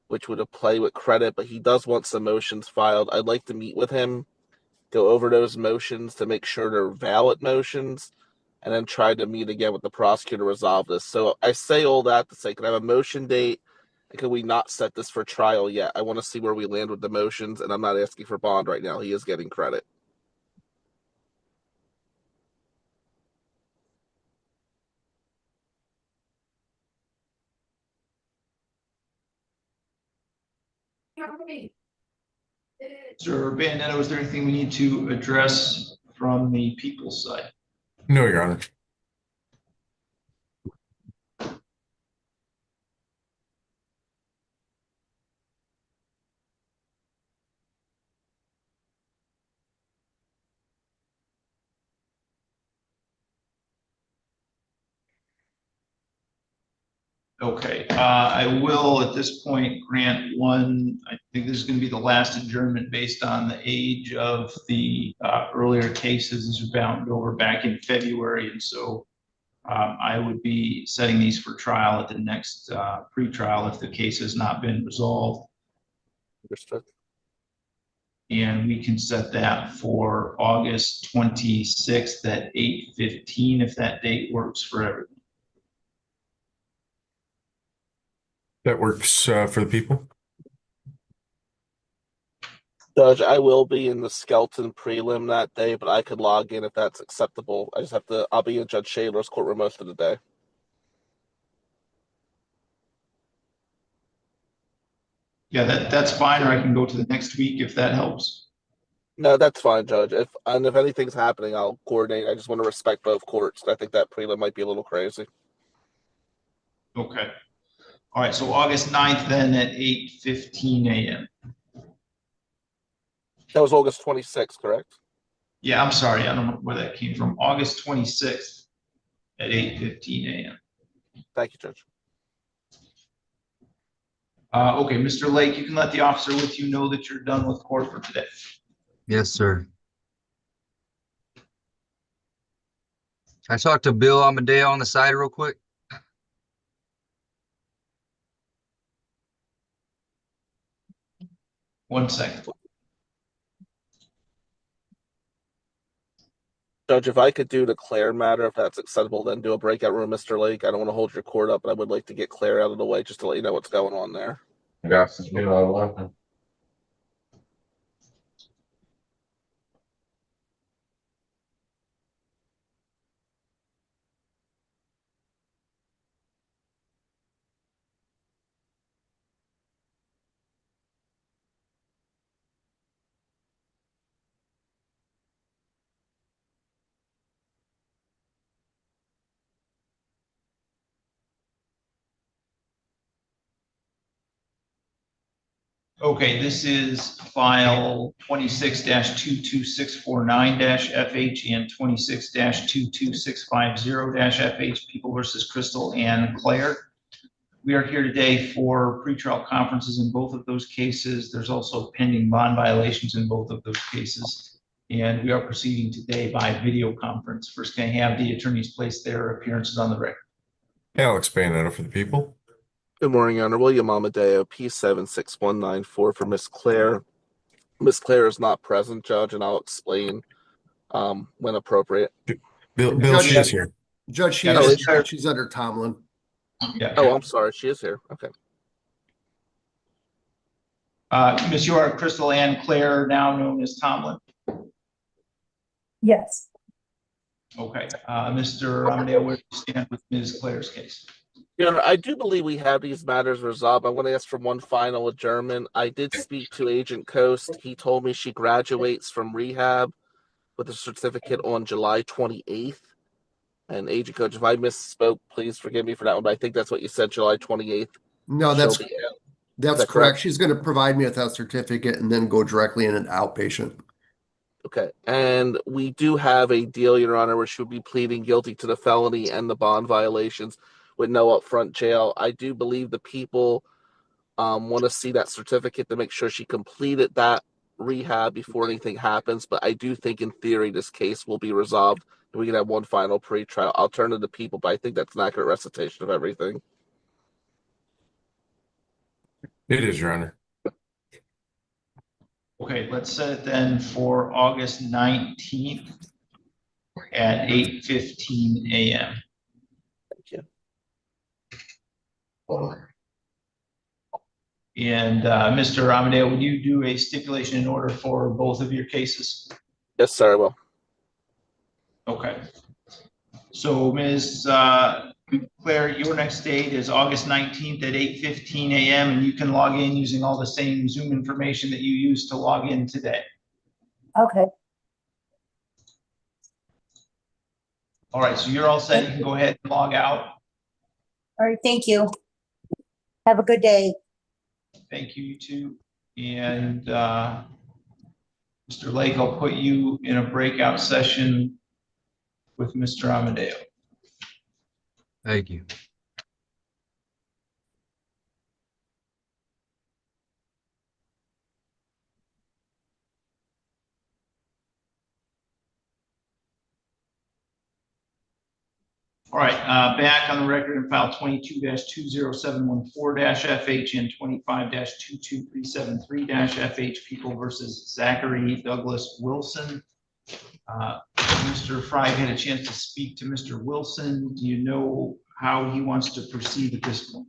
which would play with credit, but he does want some motions filed. I'd like to meet with him, go over those motions to make sure they're valid motions, and then try to meet again with the prosecutor to resolve this. So I say all that to say, can I have a motion date? And can we not set this for trial yet? I want to see where we land with the motions, and I'm not asking for bond right now. He is getting credit. Mr. Bayonet, is there anything we need to address from the people's side? No, Your Honor. Okay, I will at this point grant one. I think this is going to be the last adjournment based on the age of the earlier cases. These were bound over back in February, and so I would be setting these for trial at the next pretrial if the case has not been resolved. Understood. And we can set that for August 26th at 8:15 if that date works for everyone. That works for the people. Judge, I will be in the Skelton prelim that day, but I could log in if that's acceptable. I just have to, I'll be in Judge Shaler's courtroom most of the day. Yeah, that's fine, or I can go to the next week if that helps. No, that's fine, Judge. If anything's happening, I'll coordinate. I just want to respect both courts. I think that prelim might be a little crazy. Okay. All right, so August 9th then at 8:15 a.m. That was August 26th, correct? Yeah, I'm sorry, I don't know where that came from. August 26th at 8:15 a.m. Thank you, Judge. Okay, Mr. Lake, you can let the officer with you know that you're done with court for today. Yes, sir. Can I talk to Bill Amadeo on the side real quick? One second. Judge, if I could do the Claire matter, if that's acceptable, then do a breakout room, Mr. Lake. I don't want to hold your court up, but I would like to get Claire out of the way just to let you know what's going on there. Okay, this is file 26-22649-FH and 26-22650-FH, People versus Crystal and Claire. We are here today for pretrial conferences in both of those cases. There's also pending bond violations in both of those cases. And we are proceeding today by video conference. First, can I have the attorneys place their appearances on the record? Alex Banetta for the people. Good morning, Your Honor. William Amadeo, P76194 for Miss Claire. Miss Claire is not present, Judge, and I'll explain when appropriate. Bill, Judge, she is here. Judge, she Yeah, is, is there- she's under Tomlin. Yeah. Oh, I'm sorry. She is here. Okay. Miss, you are Crystal Ann Claire, now known as Tomlin. Yes. Okay. Mr. Amadeo, where do you stand with Ms. Claire's case? Your Honor, I do believe we have these matters resolved. I want to ask for one final adjournment. I did speak to Agent Coast. He told me she graduates from rehab with a certificate on July 28th. And Agent Coach, if I misspoke, please forgive me for that one, but I think that's what you said, July 28th. No, She'll that's be out. that's Is that correct. correct? She's going to provide me with that certificate and then go directly in an outpatient. Okay. And we do have a deal, Your Honor, where she'll be pleading guilty to the felony and the bond violations with no upfront jail. I do believe the people want to see that certificate to make sure she completed that rehab before anything happens. But I do think in theory this case will be resolved and we can have one final pre-trial. I'll turn to the people, but I think that's an accurate recitation of everything. It is, Your Honor. Okay, let's set it then for August 19th at 8:15 a.m. Thank you. And Mr. Amadeo, would you do a stipulation in order for both of your cases? Yes, sir, I will. Okay. So Ms. Claire, your next date is August 19th at 8:15 a.m. and you can log in using all the same Zoom information that you used to log in today. Okay. All right, so you're all set. You can go ahead and log out. All right. Thank you. Have a good day. Thank you, you too. And Mr. Lake, I'll put you in a breakout session with Mr. Amadeo. Thank you. All right, back on the record in file 22-20714-FH and 25-22373-FH, People versus Zachary Douglas Wilson. Mr. Fry had a chance to speak to Mr. Wilson. Do you know how he wants to proceed at this point?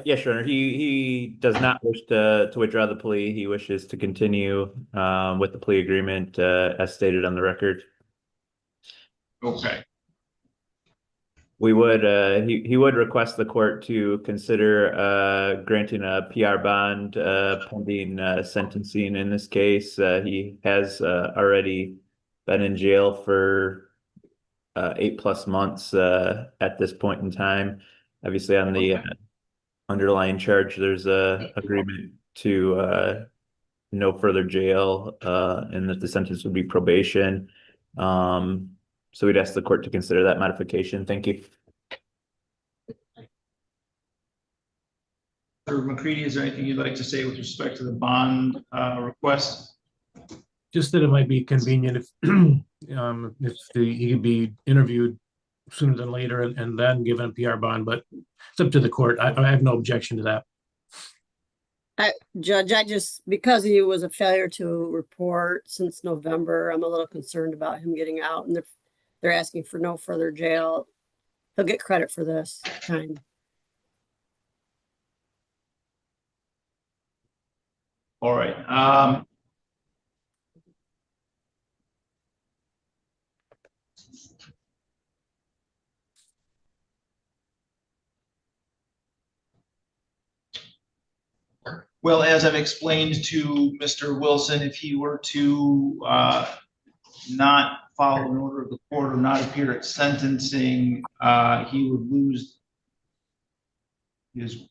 Yes, Your Honor. He does not wish to withdraw the plea. He wishes to continue with the plea agreement as stated on the record. Okay. We would he would request the court to consider granting a PR bond pending sentencing in this case. He has already been in jail for 8+ months at this point in time. Obviously, on the underlying charge, there's a agreement to no further jail, and that the sentence would be probation. So we'd ask the court to consider that modification. Thank you. Mr. McCready, is there anything you'd like to say with respect to the bond request? Just that it might be convenient if, he could be interviewed sooner than later and then given a PR bond, but it's up to the court. I have no objection to that. Judge, because he was a failure to report since November, I'm a little concerned about him getting out, and they're asking for no further jail. He'll get credit for this time. All right. Well, as I've explained to Mr. Wilson, if he were to not follow an order of the court or not appear at sentencing, he would lose his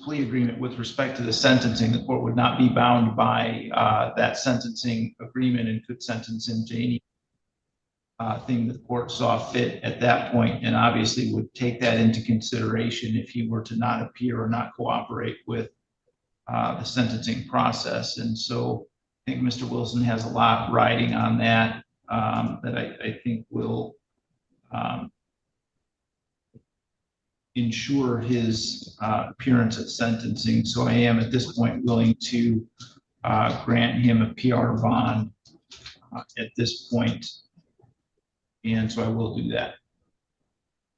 plea agreement with respect to the sentencing. The court would not be bound by that sentencing agreement and could sentence him to any thing the court saw fit at that point, and obviously would take that into consideration if he were to not appear or not cooperate with the sentencing process. And so I think Mr. Wilson has a lot riding on that that I think will ensure his appearance at sentencing. So I am at this point willing to grant him a PR bond at this point. And so I will do that.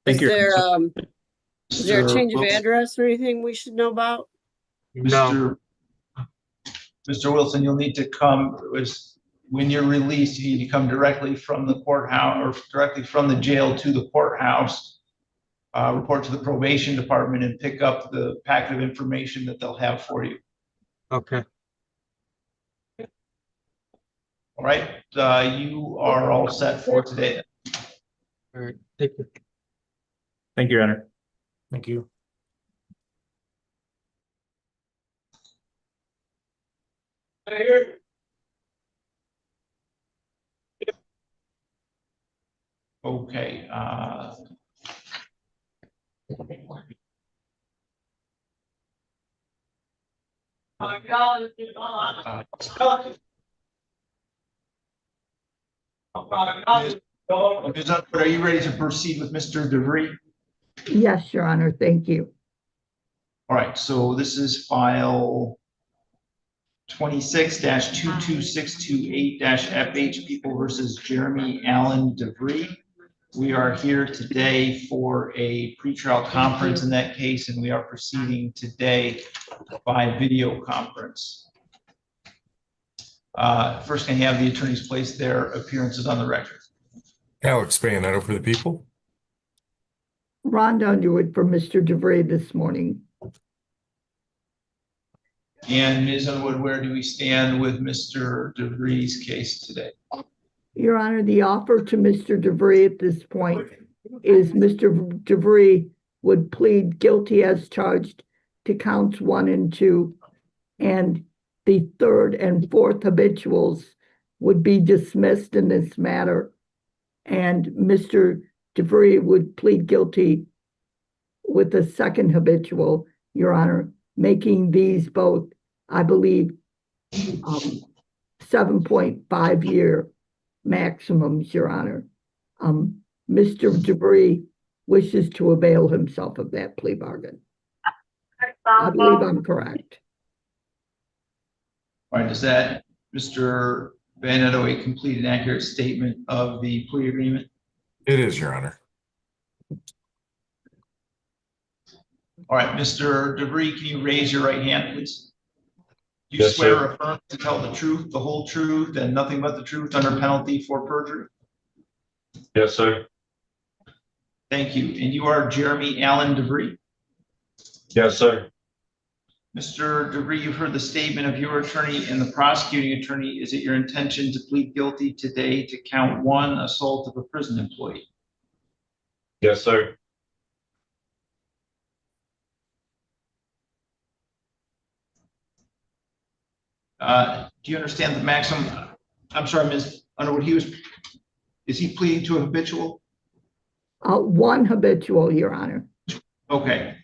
Is there a change of address or anything we should know about? Mr. Wilson, you'll need to come, when you're released, you need to come directly from the courthouse or directly from the jail to the courthouse, report to the probation department and pick up the packet of information that they'll have for you. Okay. All right, you are all set for today. All right, thank you. Thank you, Your Honor. Thank you. Okay. Ms. Upwood, are you ready to proceed with Mr. DeVries? Yes, Your Honor. Thank you. All right, so this is file 26-22628-FH People versus Jeremy Allen DeVries. We are here today for a pretrial conference in that case, and we are proceeding today by video conference. First, can I have the attorneys place their appearances on the record? Alex Bayoneto for the people. Rhonda Underwood for Mr. DeVries this morning. And Ms. Underwood, where do we stand with Mr. DeVries' case today? Your Honor, the offer to Mr. DeVries at this point is Mr. DeVries would plead guilty as charged to counts 1 and 2, and the 3rd and 4th habituals would be dismissed in this matter, and Mr. DeVries would plead guilty with the 2nd habitual, Your Honor, making these both, I believe, 7.5 year maximums, Your Honor. Mr. DeVries wishes to avail himself of that plea bargain. I believe I'm correct. All right, is that, Mr. Bayoneto, a complete and accurate statement of the plea agreement? It is, Your Honor. All right, Mr. DeVries, can you raise your right hand, please? Do you Yes, swear sir. or affirm to tell the truth, the whole truth, and nothing but the truth under penalty for perjury? Yes, sir. Thank you. And you are Jeremy Allen DeVries? Yes, sir. Mr. DeVries, you've heard the statement of your attorney and the prosecuting attorney. Is it your intention to plead guilty today to count 1, assault of a prison employee? Yes, sir. Do you understand the maximum? I'm sorry, Ms. Underwood, is he pleading to a habitual? One habitual, Your Honor. Okay.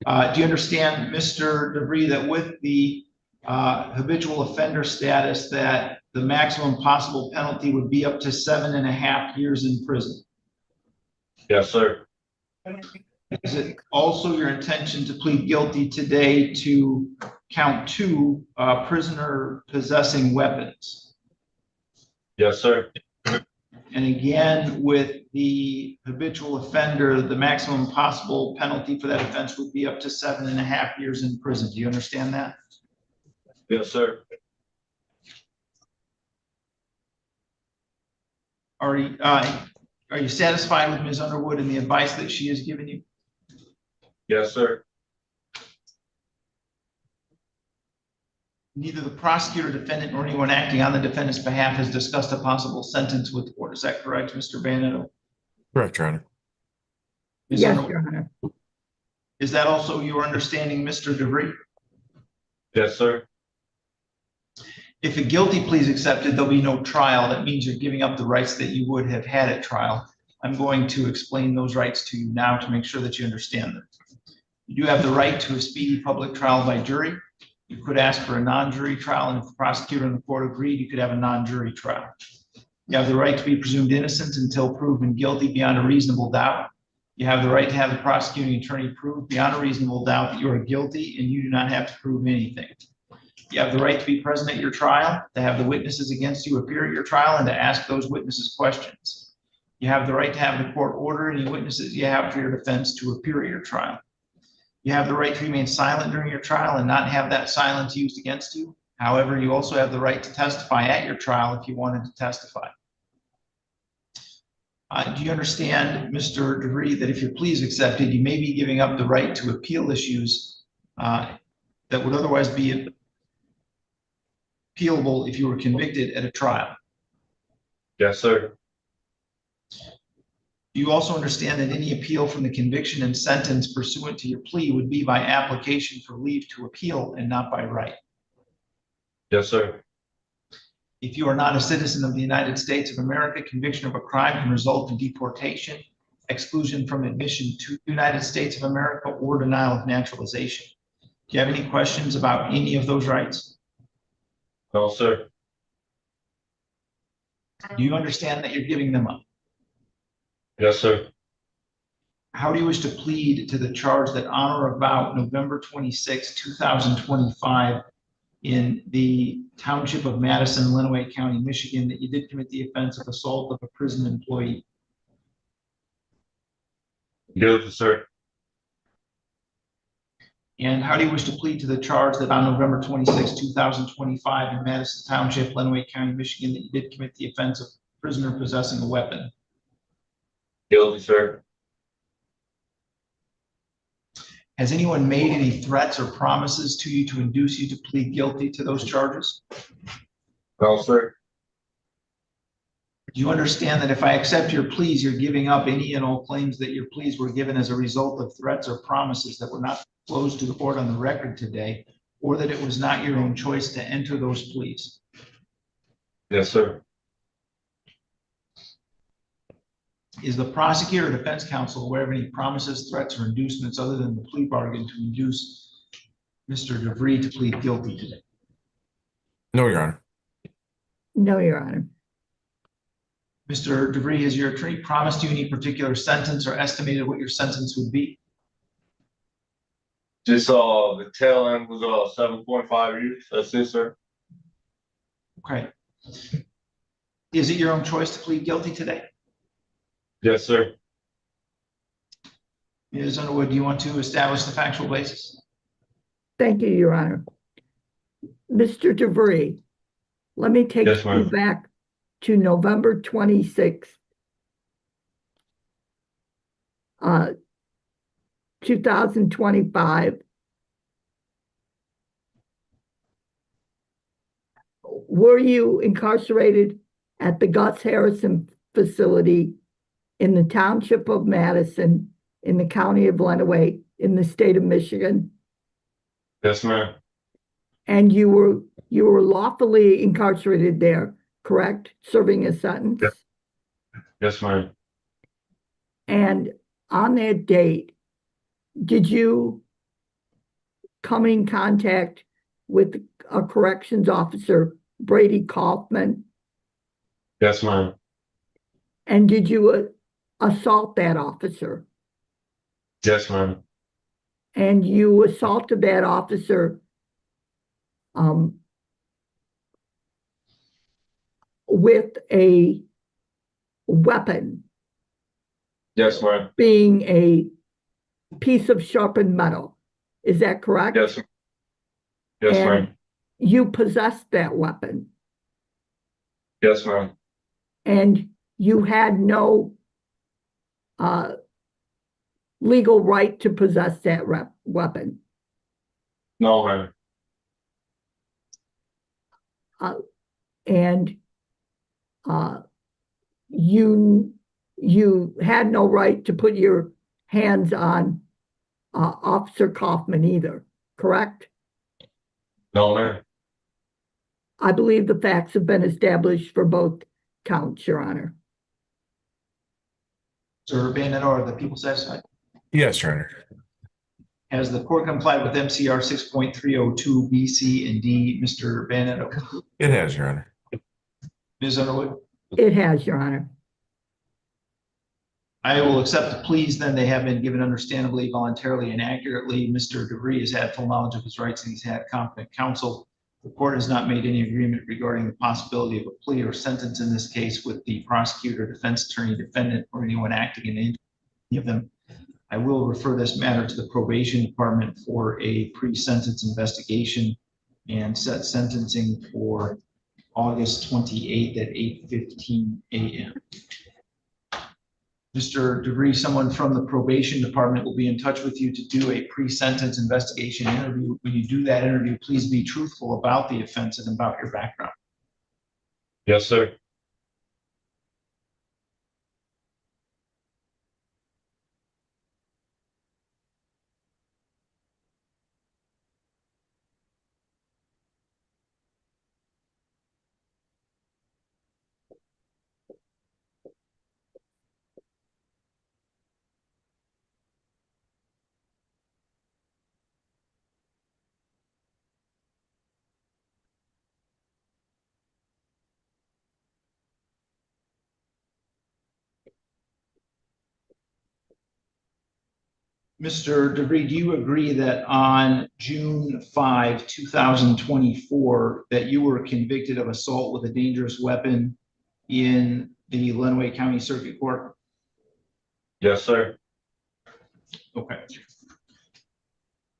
Do you understand, Mr. DeVries, that with the habitual offender status, that the maximum possible penalty would be up to 7.5 years in prison? Yes, sir. Is it also your intention to plead guilty today to count 2, prisoner possessing weapons? Yes, sir. And again, with the habitual offender, the maximum possible penalty for that offense would be up to 7.5 years in prison. Do you understand that? Yes, sir. Are you satisfied with Ms. Underwood and the advice that she has given you? Yes, sir. Neither the prosecutor, defendant, nor anyone acting on the defendant's behalf has discussed a possible sentence with the court. Is that correct, Mr. Banetto? Correct, Your Honor. Ms. Yes, Underwood? Your Honor. Is that also your understanding, Mr. DeVries? Yes, sir. If a guilty plea is accepted, there'll be no trial. That means you're giving up the rights that you would have had at trial. I'm going to explain those rights to you now to make sure that you understand them. You do have the right to a speedy public trial by jury. You could ask for a non-jury trial, and if the prosecutor and the court agreed, you could have a non-jury trial. You have the right to be presumed innocent until proven guilty beyond a reasonable doubt. You have the right to have the prosecuting attorney prove beyond a reasonable doubt that you are guilty, and you do not have to prove anything. You have the right to be present at your trial, to have the witnesses against you appear at your trial, and to ask those witnesses questions. You have the right to have the court order any witnesses you have for your defense to appear at your trial. You have the right to remain silent during your trial and not have that silence used against you. However, you also have the right to testify at your trial if you wanted to testify. Do you understand, Mr. DeVries, that if your plea is accepted, you may be giving up the right to appeal issues that would otherwise be appealable if you were convicted at a trial? Yes, sir. Do you also understand that any appeal from the conviction and sentence pursuant to your plea would be by application for leave to appeal and not by right? Yes, sir. If you are not a citizen of the United States of America, conviction of a crime can result in deportation, exclusion from admission to the United States of America, or denial of naturalization. Do you have any questions about any of those rights? No, sir. Do you understand that you're giving them up? Yes, sir. How do you wish to plead to the charge that on or about November 26, 2025, in the township of Madison, Lenawee County, Michigan, that you did commit the offense of assault of a prison employee? Guilty, sir. And how do you wish to plead to the charge that on November 26, 2025, in Madison Township, Lenawee County, Michigan, that you did commit the offense of prisoner possessing a weapon? Guilty, sir. Has anyone made any threats or promises to you to induce you to plead guilty to those charges? No, sir. Do you understand that if I accept your pleas, you're giving up any and all claims that your pleas were given as a result of threats or promises that were not disclosed to the court on the record today, or that it was not your own choice to enter those pleas? Yes, sir. Is the prosecutor or defense counsel aware of any promises, threats, or inducements other than the plea bargain to induce Mr. DeVries to plead guilty today? No, Your Honor. No, Your Honor. Mr. DeVries, has your attorney promised you any particular sentence or estimated what your sentence would be? Just the tail end was 7.5 years. That's it, sir. Okay. Is it your own choice to plead guilty today? Yes, sir. Ms. Underwood, do you want to establish the factual basis? Thank you, Your Honor. Mr. DeVries, let me take Yes, you ma'am. back to November 26th, 2025. Were you incarcerated at the Gus Harrison facility in the township of Madison, in the county of Lenawee, in the state of Michigan? Yes, ma'am. And you were you were lawfully incarcerated there, correct? Serving a sentence? Yep. Yes, ma'am. And on that date, did you come in contact with a corrections officer, Brady Kaufman? Yes, ma'am. And did you assault that officer? Yes, ma'am. And you assaulted that officer with a weapon, Yes, ma'am. being a piece of sharpened metal. Is that correct? Yes. Yes, And ma'am. you possessed that weapon, Yes, ma'am. and you had no legal right to possess that weapon. No, ma'am. And you had no right to put your hands on Officer Kaufman either, correct? No, ma'am. I believe the facts have been established for both counts, Your Honor. Mr. Bandit, are the people satisfied? Yes, Your Honor. Has the court complied with MCR 6.302 B, C, and D, Mr. Bandit? It has, Your Honor. Ms. Underwood? It has, Your Honor. I will accept the pleas then. They have been given understandably, voluntarily, and accurately. Mr. DeVries has had full knowledge of his rights and he's had competent counsel. The court has not made any agreement regarding the possibility of a plea or sentence in this case with the prosecutor, defense attorney, defendant, or anyone acting in any of them. I will refer this matter to the probation department for a pre-sentence investigation and set sentencing for August 28th at 8:15 a.m. Mr. DeVries, someone from the probation department will be in touch with you to do a pre-sentence investigation interview. When you do that interview, please be truthful about the offense and about your background. Yes, sir. Mr. DeVries, do you agree that on June 5, 2024, that you were convicted of assault with a dangerous weapon in the Lenawee County Circuit Court? Yes, sir. Okay.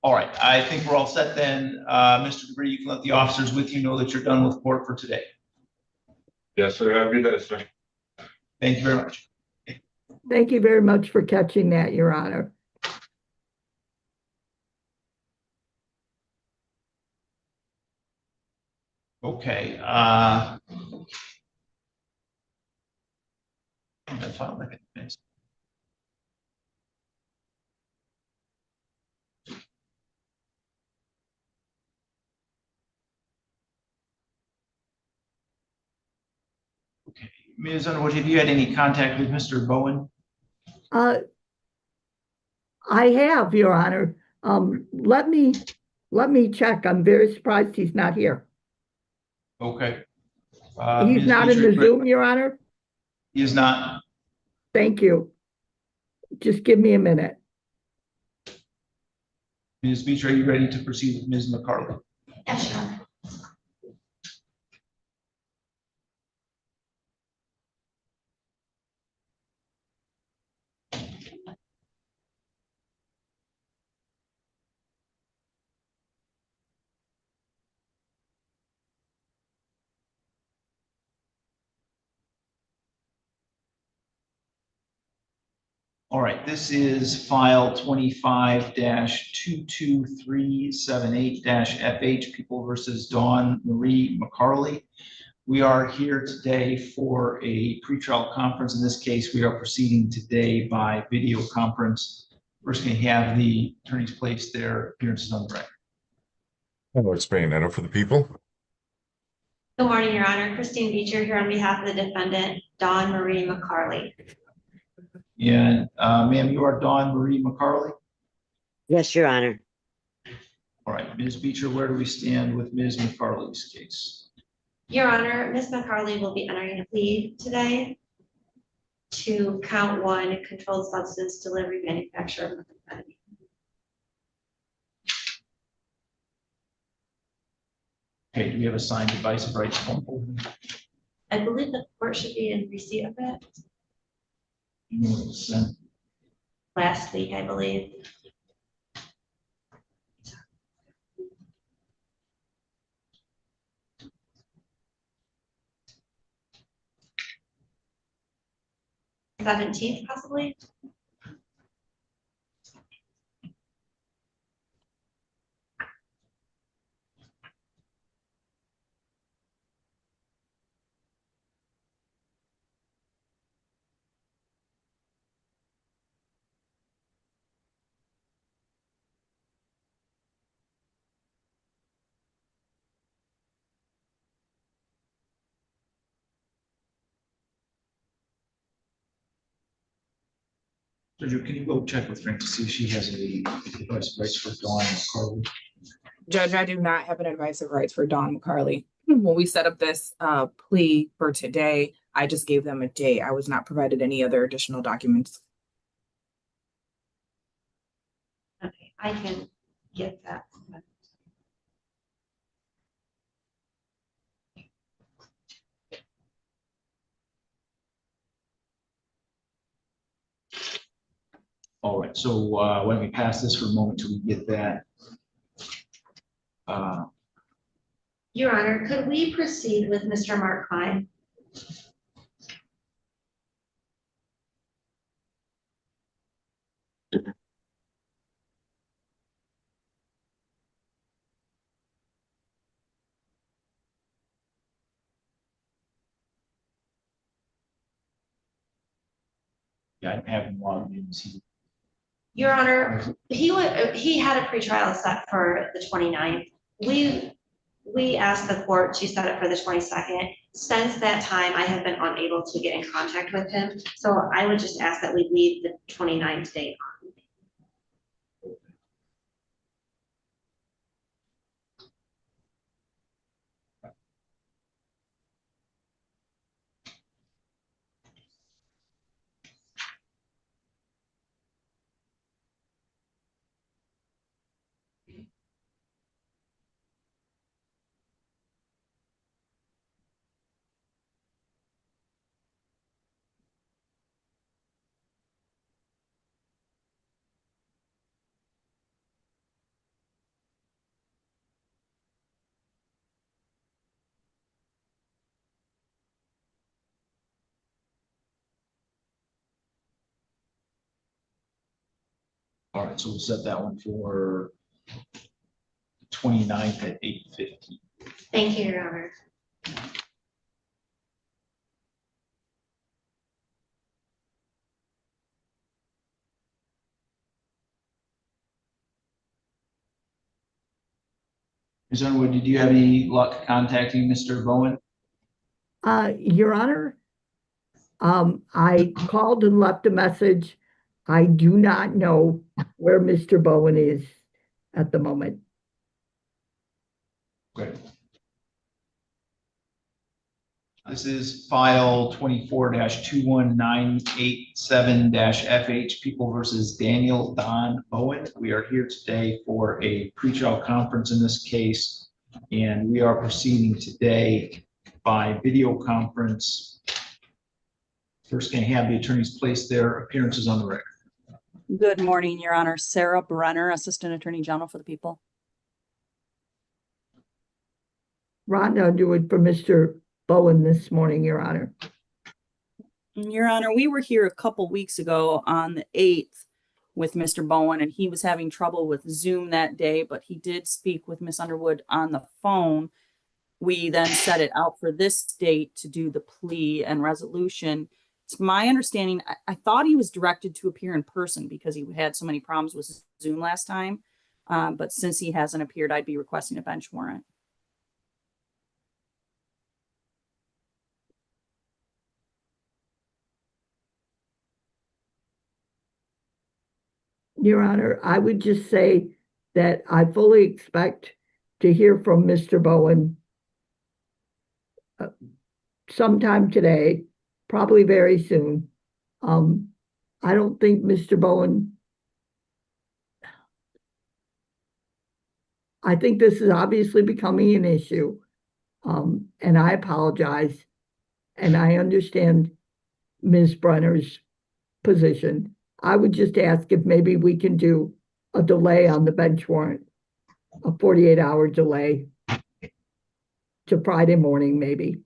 All right, I think we're all set then. Mr. DeVries, you can let the officers with you know that you're done with court for today. Yes, sir. Have a good day, sir. Thank you very much. Thank you very much for catching that, Your Honor. Okay. I'm gonna file that next. Okay, Ms. Underwood, have you had any contact with Mr. Bowen? I have, Your Honor. Let me check. I'm very surprised he's not here. Okay. He's Ms. not in the Beecher, Zoom, Your Honor? He is not. Thank you. Just give me a minute. Ms. Beecher, are you ready to proceed with Ms. McCarley? Yes, Your Honor. All right, this is file 25-22378-FH, People versus Dawn Marie McCarley. We are here today for a pretrial conference. In this case, we are proceeding today by video conference. First, can you have the attorneys place their appearances on the record? Alex Bayanetto for the people. Good morning, Your Honor. Christine Beecher here on behalf of the defendant, Dawn Marie McCarley. And ma'am, you are Dawn Marie McCarley? Yes, Your Honor. All right, Ms. Beecher, where do we stand with Ms. McCarley's case? Your Honor, Ms. McCarley will be entering a plea today to count 1, controlled substance delivery, manufacture of methamphetamine. Okay, do we have a signed advice of rights form? I believe the court should be in receipt of it You know what was sent? last week, I believe. '17th, possibly. Judge, can you go check with Frank to see if she has a advice of rights for Dawn McCarley? Judge, I do not have an advice of rights for Dawn McCarley. When we set up this plea for today, I just gave them a date. I was not provided any other additional documents. Okay, I can get that. All right, so why don't we pass this for a moment till we get that? Your Honor, could we proceed with Mr. Mark Klein? Yeah, I haven't logged in. Your Honor, he had a pretrial set for the 29th. We asked the court to set it for the 22nd. Since that time, I have been unable to get in contact with him. So I would just ask that we leave the 29th date on. All right, so we'll set that one for the 29th at 8:50. Thank you, Your Honor. Ms. Underwood, did you have any luck contacting Mr. Bowen? Your Honor, I called and left a message. I do not know where Mr. Bowen is at the moment. Great. This is file 24-21987-FH, People versus Daniel Don Bowen. We are here today for a pretrial conference in this case, and we are proceeding today by video conference. First, can I have the attorneys place their appearances on the record? Good morning, Your Honor. Sarah Brenner, Assistant Attorney General for the People. Rhonda Underwood for Mr. Bowen this morning, Your Honor. Your Honor, we were here a couple weeks ago on the 8th with Mr. Bowen, and he was having trouble with Zoom that day, but he did speak with Miss Underwood on the phone. We then set it out for this date to do the plea and resolution. It's my understanding, I thought he was directed to appear in person because he had so many problems with Zoom last time. But since he hasn't appeared, I'd be requesting a bench warrant. Your Honor, I would just say that I fully expect to hear from Mr. Bowen sometime today, probably very soon. I don't think Mr. Bowen, I think this is obviously becoming an issue. And I apologize. And I understand Ms. Brenner's position. I would just ask if maybe we can do a delay on the bench warrant, a 48-hour delay to Friday morning, maybe.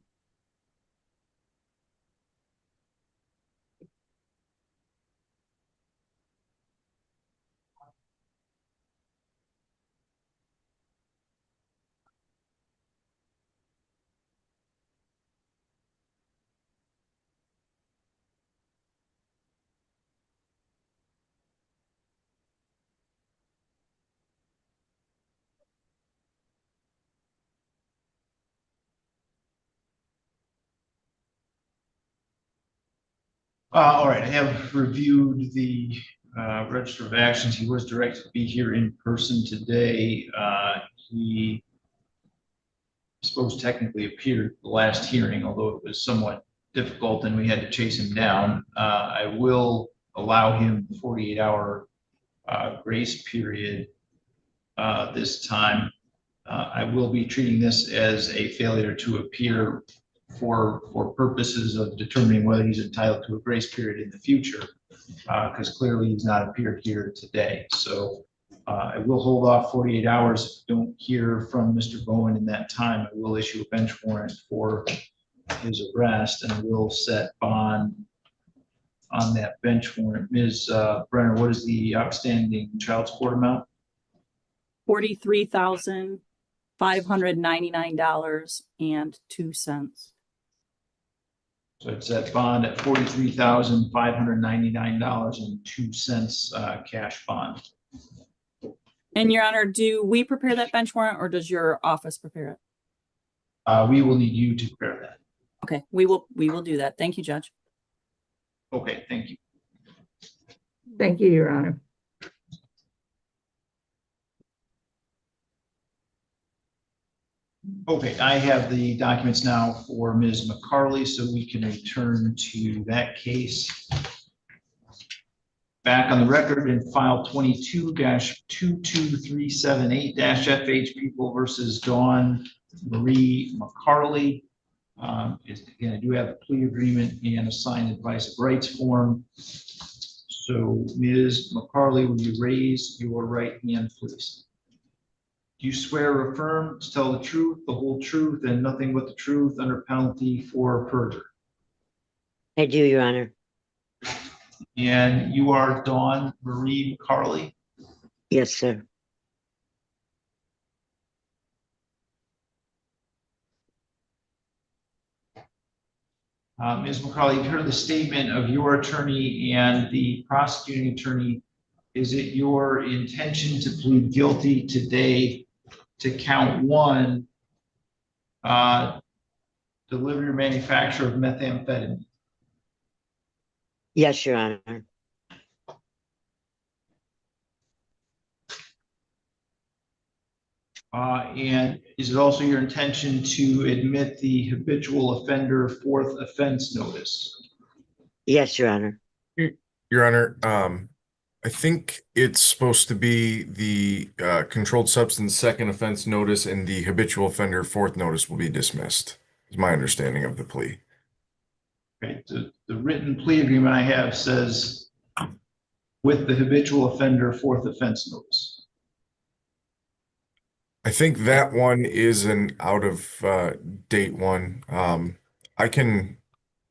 All right, I have reviewed the register of actions. He was directed to be here in person today. He supposed technically appeared at the last hearing, although it was somewhat difficult and we had to chase him down. I will allow him 48-hour grace period this time. I will be treating this as a failure to appear for purposes of determining whether he's entitled to a grace period in the future, because clearly he's not appeared here today. So I will hold off 48 hours. If I don't hear from Mr. Bowen in that time, I will issue a bench warrant for his arrest and we'll set bond on that bench warrant. Ms. Brenner, what is the outstanding child support amount? $43,599.02. So it's that bond at $43,599.02 cash bond. And Your Honor, do we prepare that bench warrant or does your office prepare it? We will need you to prepare that. Okay, we will do that. Thank you, Judge. Okay, thank you. Thank you, Your Honor. Okay, I have the documents now for Ms. McCarley, so we can return to that case. Back on the record in file 22-22378-FH People versus Dawn Marie McCarley. Again, I do have a plea agreement and a signed advice of rights form. So Ms. McCarley, will you raise your right hand, please? Do you swear or affirm to tell the truth, the whole truth, and nothing but the truth under penalty for perjury? I do, Your Honor. And you are Dawn Marie McCarley? Yes, sir. Ms. McCarley, you've heard the statement of your attorney and the prosecuting attorney. Is it your intention to plead guilty today to count one, delivery or manufacture of methamphetamine? Yes, Your Honor. And is it also your intention to admit the habitual offender fourth offense notice? Yes, Your Honor. Your Honor, I think it's supposed to be the controlled substance second offense notice and the habitual offender fourth notice will be dismissed, is my understanding of the plea. Okay, the written plea agreement I have says with the habitual offender fourth offense notice. I think that one is an out of date one. I can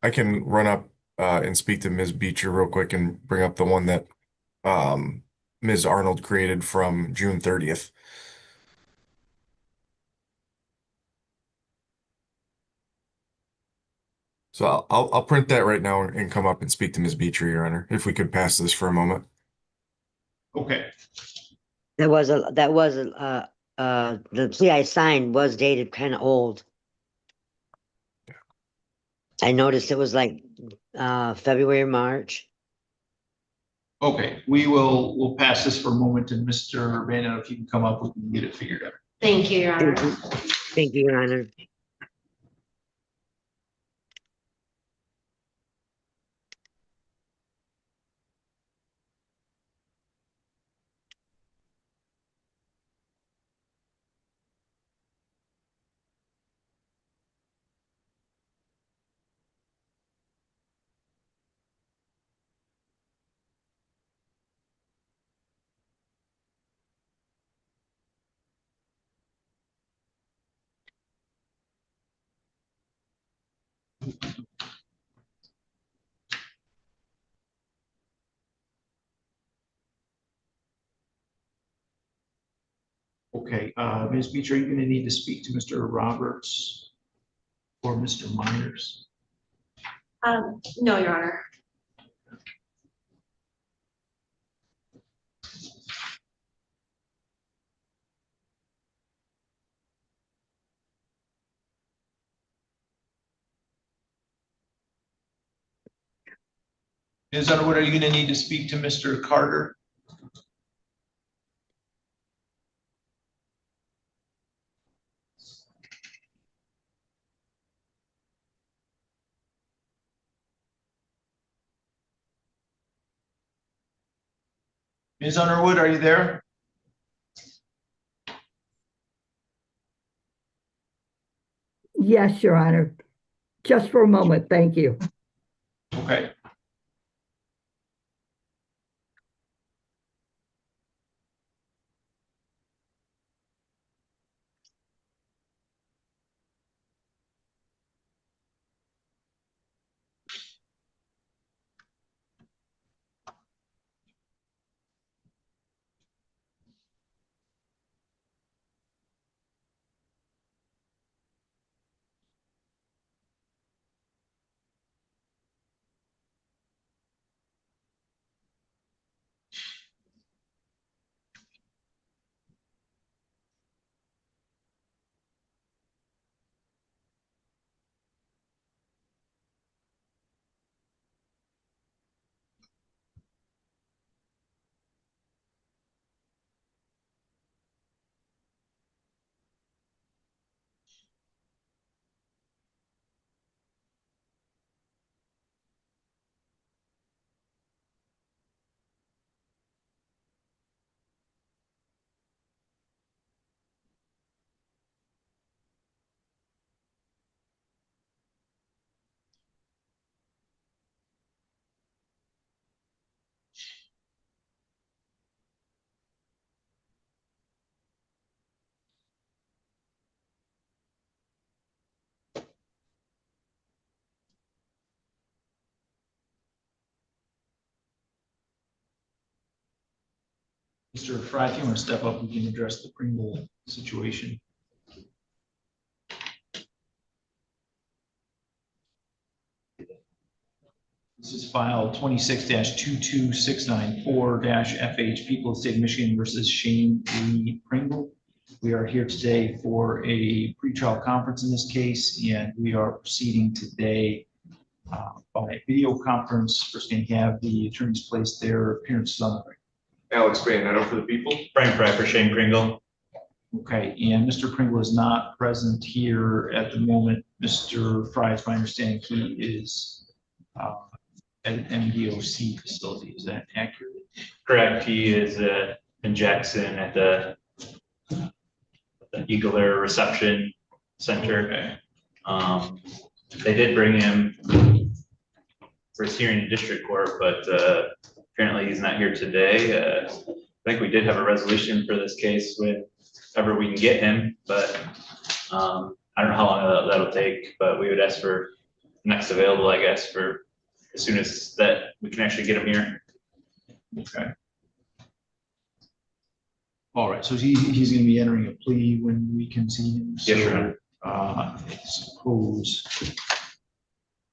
run up and speak to Ms. Beecher real quick and bring up the one that Ms. Arnold created from June 30th. So I'll print that right now and come up and speak to Ms. Beecher, Your Honor, if we could pass this for a moment. Okay. The plea I signed was dated kind of old. I noticed it was like February, March. Okay, we'll pass this for a moment to Mr. Bandit. If you can come up, we can get it figured out. Thank you, Your Honor. Thank you, Your Honor. Okay, Ms. Beach, are you going to need to speak to Mr. Roberts or Mr. Myers? No, Your Honor. Ms. Underwood, are you going to need to speak to Mr. Carter? Ms. Underwood, are you there? Yes, Your Honor. Just for a moment, thank you. Okay. Mr. Fry, if you want to step up, we can address the Pringle situation. This is file 26-22694-FH, People of the State of Michigan versus Shane Lee Pringle. We are here today for a pretrial conference in this case, and we are proceeding today by video conference. First, going to have the attorneys place their appearances on the record. Alex Bandetto for the people. Brian Fry for Shane Pringle. Okay, and Mr. Pringle is not present here at the moment. Mr. Fry, it's my understanding he is at an MDOC facility. Is that accurate? Correct. He is in Jackson at the Eagle Air Reception Center. Okay. They did bring him for his hearing in district court, but apparently he's not here today. I think we did have a resolution for this case whenever we can get him, but I don't know how long that'll take, but we would ask for next available, I guess, for as soon as that we can actually get him here. Okay. All right, so he's going to be entering a plea when we can see him. Yes, sure. I suppose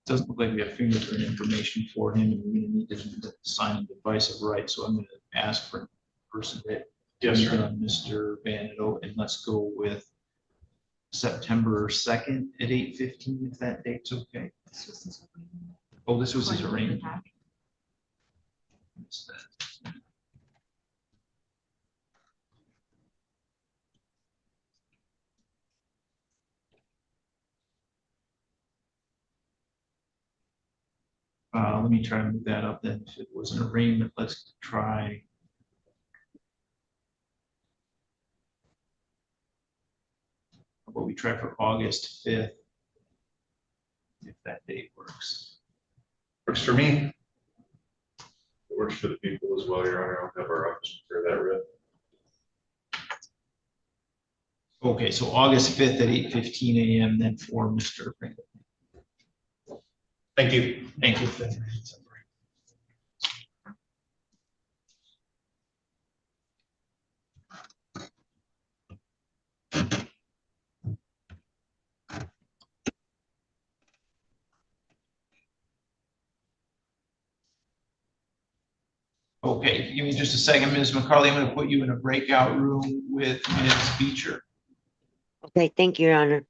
doesn't look like we have fingerprint information for him, and we're going to need to sign a device of right. So I'm going to ask for a person that Mr. Bandetto, and let's go with September 2nd at 8:15, if that date's okay. Oh, this was his arraignment. this then. Let me try and move that up then. If it was an arraignment, let's try. What we try for August 5th, if that date works. Works for me. It works for the people as well, Your Honor. I'll have our office prepare that writ. Okay, so August 5th at 8:15 a.m. then for Mr. Brandon. Thank you. Thank you. Okay, if you give me just a second, Ms. McCarley, I'm going to put you in a breakout room with Ms. Beecher. Okay, thank you, Your Honor.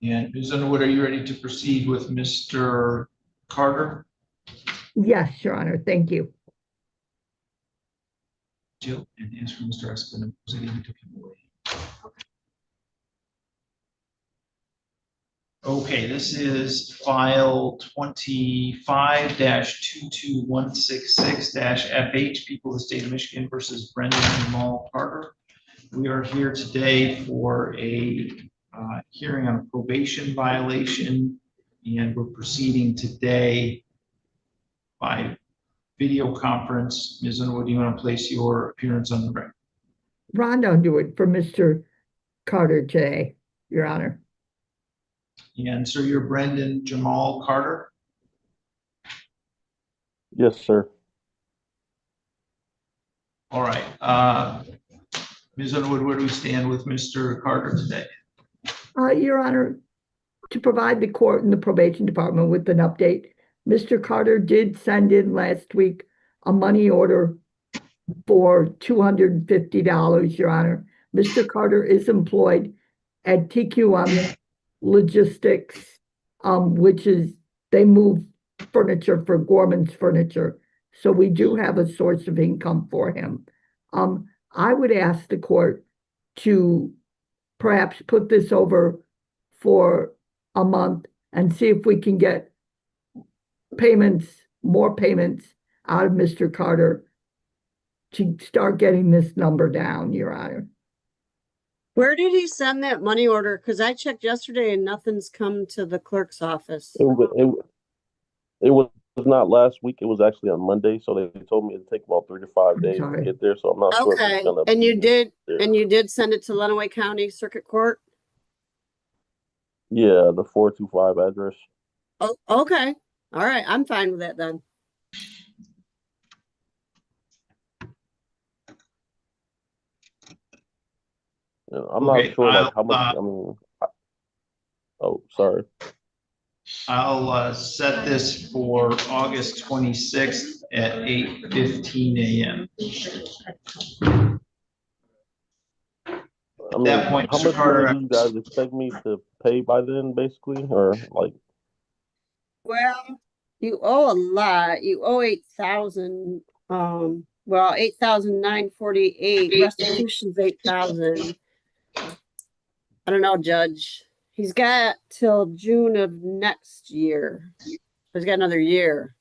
And Ms. Underwood, are you ready to proceed with Mr. Carter? Yes, Your Honor, thank you. Jill, and as for Mr. Espinosa, we took him away. Okay, this is file 25-22166-FH, People of the State of Michigan versus Brendan Jamal Carter. We are here today for a hearing on a probation violation, and we're proceeding today by video conference. Ms. Underwood, do you want to place your appearance on the record? Ron Underwood for Mr. Carter today, Your Honor. And sir, you're Brendan Jamal Carter? Yes, sir. All right. Ms. Underwood, where do we stand with Mr. Carter today? Your Honor, to provide the court and the probation department with an update, Mr. Carter did send in last week a money order for $250, Your Honor. Mr. Carter is employed at TQM Logistics, which is, they move furniture for Gorman's Furniture. So we do have a source of income for him. I would ask the court to perhaps put this over for a month and see if we can get payments, more payments out of Mr. Carter to start getting this number down, Your Honor. Where did he send that money order? Because I checked yesterday and nothing's come to the clerk's office. It was not last week. It was actually on Monday. So they told me it'd take about 3 to 5 days to get there. So I'm not sure if it's gonna And you be did, there. and you did send it to Lenawee County Circuit Court? Yeah, the 425 address. Oh, okay. All right. I'm fine with that then. You know, I'm Okay, not sure like how much. Oh, sorry. I'll set this for August 26th at 8:15 a.m. I mean, that point, how Mr. much Carter, money do you guys expect me to pay by then, basically, or like? Well, you owe a lot. You owe 8,000. Well, 8,948. Restitution's 8,000. I don't know, Judge. He's got till June of next year. He's got another year.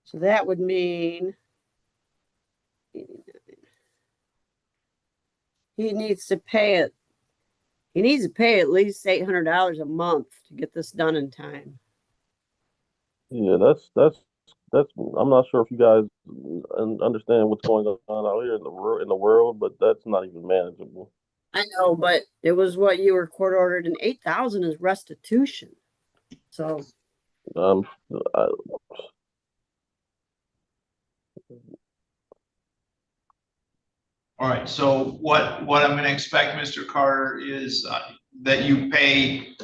So that would mean he needs to pay it. He needs to pay at least $800 a month to get this done in time. Yeah, that's. I'm not sure if you guys understand what's going on out here in the world, but that's not even manageable. I know, but it was what you were court ordered, and 8,000 is restitution. So, I, All right, so what I'm gonna expect, Mr. Carter, is that you pay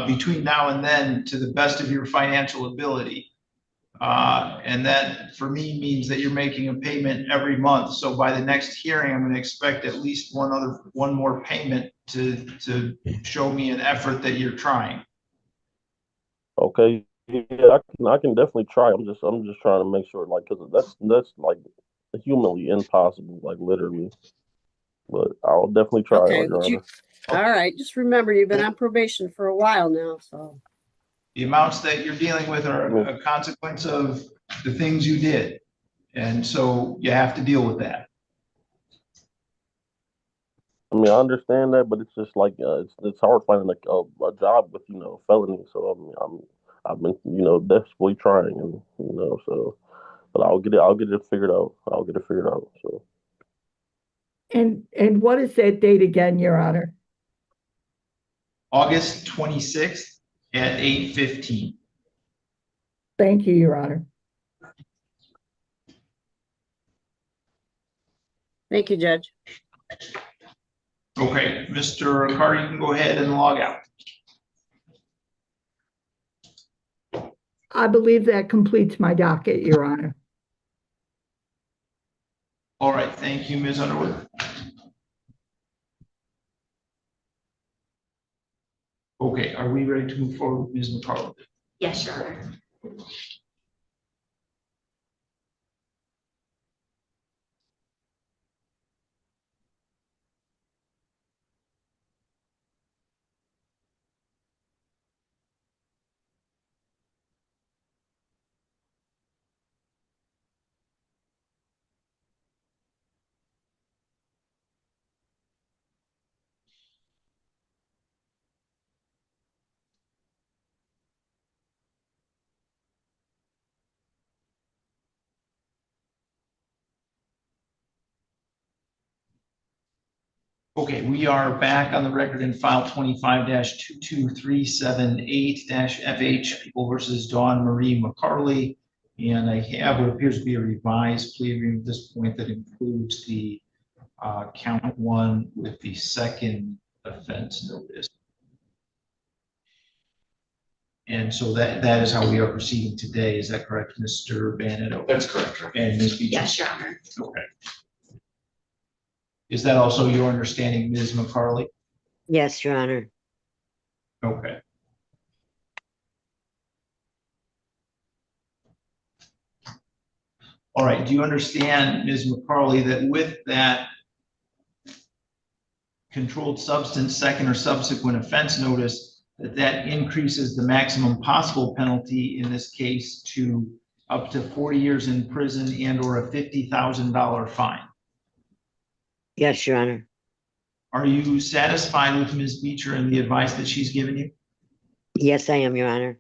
between now and then to the best of your financial ability. And that for me means that you're making a payment every month. So by the next hearing, I'm gonna expect at least one more payment to show me an effort that you're trying. Okay, yeah, I can definitely try. I'm just trying to make sure, like, cause that's like humanly impossible, like literally. But I'll definitely try, Okay, Your Honor. all right, just remember, you've been on probation for a while now, so. The amounts that you're dealing with are a consequence of the things you did. And so you have to deal with that. I mean, I understand that, but it's just like it's hard finding like a job with felony. So I've been desperately trying, and so. But I'll get it figured out. So And what is that date again, Your Honor? August 26th at 8:15. Thank you, Your Honor. Thank you, Judge. Okay, Mr. Carter, you can go ahead and log out. I believe that completes my docket, Your Honor. All right, thank you, Ms. Underwood. Okay, are we ready to move forward with Ms. McCarley? Yes, Your Honor. Okay, we are back on the record in file 25-22378-FH, People versus Dawn Marie McCarley. And I have what appears to be a revised plea agreement at this point that includes the count one with the second offense notice. And so that is how we are proceeding today. Is that correct, Mr. Bannett? That's correct, sir. And Ms. Beecher? Yes, Your Honor. Okay. Is that also your understanding, Ms. McCarley? Yes, Your Honor. Okay. All right, do you understand, Ms. McCarley, that with that controlled substance second or subsequent offense notice, that increases the maximum possible penalty in this case to up to 40 years in prison and or a $50,000 fine? Yes, Your Honor. Are you satisfied with Ms. Beecher and the advice that she's given you? Yes, I am, Your Honor.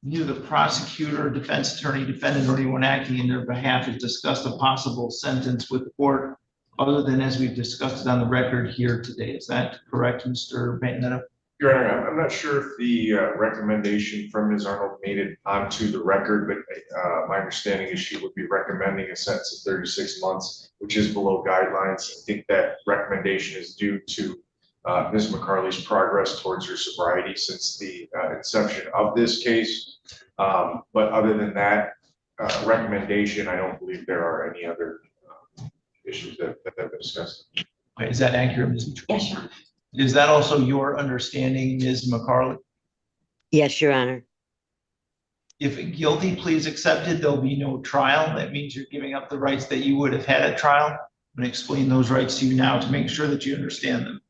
Neither the prosecutor, defense attorney, defendant, or anyone acting in their behalf has discussed a possible sentence with the court other than as we've discussed it on the record here today. Is that correct, Mr. Bantonetto? Your Honor, I'm not sure if the recommendation from Ms. Arnold made it onto the record, but my understanding is she would be recommending a sentence of 36 months, which is below guidelines. I think that recommendation is due to Ms. McCarley's progress towards her sobriety since the inception of this case. But other than that recommendation, I don't believe there are any other issues that have been discussed. Okay, is that accurate, Ms. Beecher? Yes, Your Honor. Is that also your understanding, Ms. McCarley? Yes, Your Honor. If a guilty plea is accepted, there'll be no trial. That means you're giving up the rights that you would have had at trial. I'm going to explain those rights to you now to make sure that you understand them.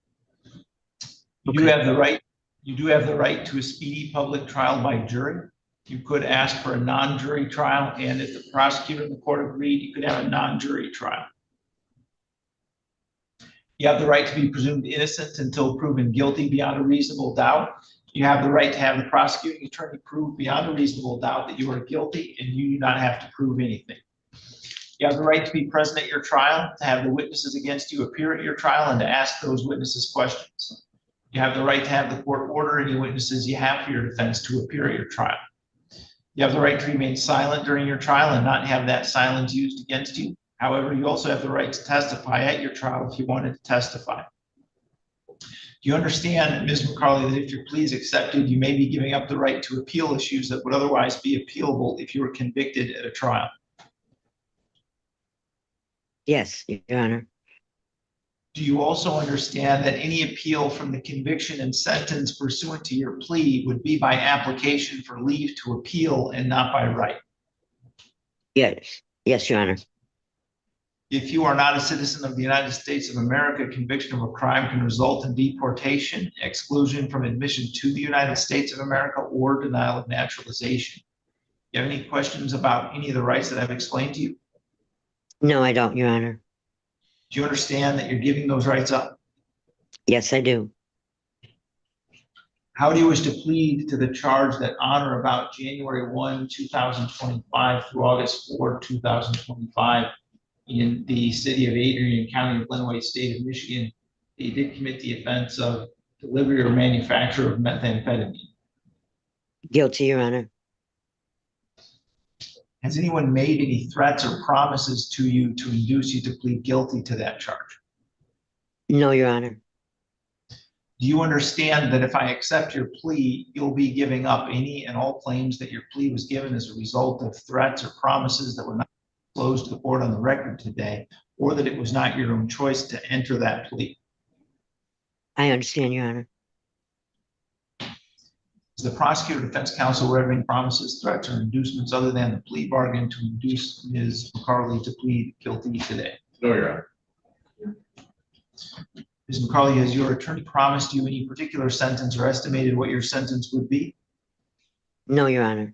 You do have the right. You do have the right to a speedy public trial by jury. You could ask for a non-jury trial, and if the prosecutor and the court agreed, you could have a non-jury trial. You have the right to be presumed innocent until proven guilty beyond a reasonable doubt. You have the right to have the prosecuting attorney prove beyond a reasonable doubt that you are guilty, and you do not have to prove anything. You have the right to be present at your trial, to have the witnesses against you appear at your trial, and to ask those witnesses questions. You have the right to have the court order any witnesses you have for your defense to appear at your trial. You have the right to remain silent during your trial and not have that silence used against you. However, you also have the right to testify at your trial if you wanted to testify. Do you understand, Ms. McCarley, that if your plea is accepted, you may be giving up the right to appeal issues that would otherwise be appealable if you were convicted at a trial? Yes, Your Honor. Do you also understand that any appeal from the conviction and sentence pursuant to your plea would be by application for leave to appeal and not by right? Yes, yes, Your Honor. If you are not a citizen of the United States of America, conviction of a crime can result in deportation, exclusion from admission to the United States of America, or denial of naturalization. Do you have any questions about any of the rights that I've explained to you? No, I don't, Your Honor. Do you understand that you're giving those rights up? Yes, I do. How do you wish to plead to the charge that on or about January 1, 2025 through August 4, 2025, in the city of Adrian, County of Lenawee, state of Michigan, they did commit the offense of delivery or manufacture of methamphetamine? Guilty, Your Honor. Has anyone made any threats or promises to you to induce you to plead guilty to that charge? No, Your Honor. Do you understand that if I accept your plea, you'll be giving up any and all claims that your plea was given as a result of threats or promises that were not disclosed to the court on the record today, or that it was not your own choice to enter that plea? I understand, Your Honor. Is the prosecutor defense counsel aware of any promises, threats, or inducements other than the plea bargain to induce Ms. McCarley to plead guilty today? No, Your Honor. Ms. McCarley, has your attorney promised you any particular sentence or estimated what your sentence would be? No, Your Honor.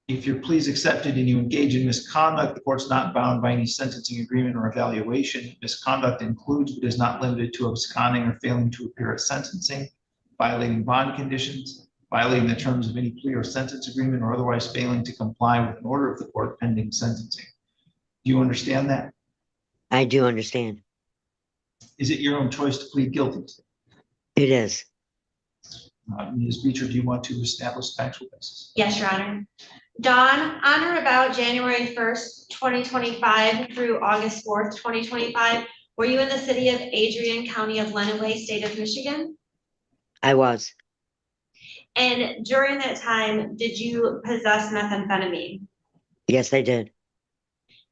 If your plea is accepted and you engage in misconduct, the court's not bound by any sentencing agreement or evaluation. Misconduct includes but is not limited to absconding or failing to appear at sentencing, violating bond conditions, violating the terms of any plea or sentence agreement, or otherwise failing to comply with an order of the court pending sentencing. Do you understand that? I do understand. Is it your own choice to plead guilty? It is. Ms. Beecher, do you want to establish factual basis? Yes, Your Honor. Dawn, on or about January 1st, 2025 through August 4th, 2025, were you in the city of Adrian, County of Lenawee, state of Michigan? I was. And during that time, did you possess methamphetamine? Yes, I did.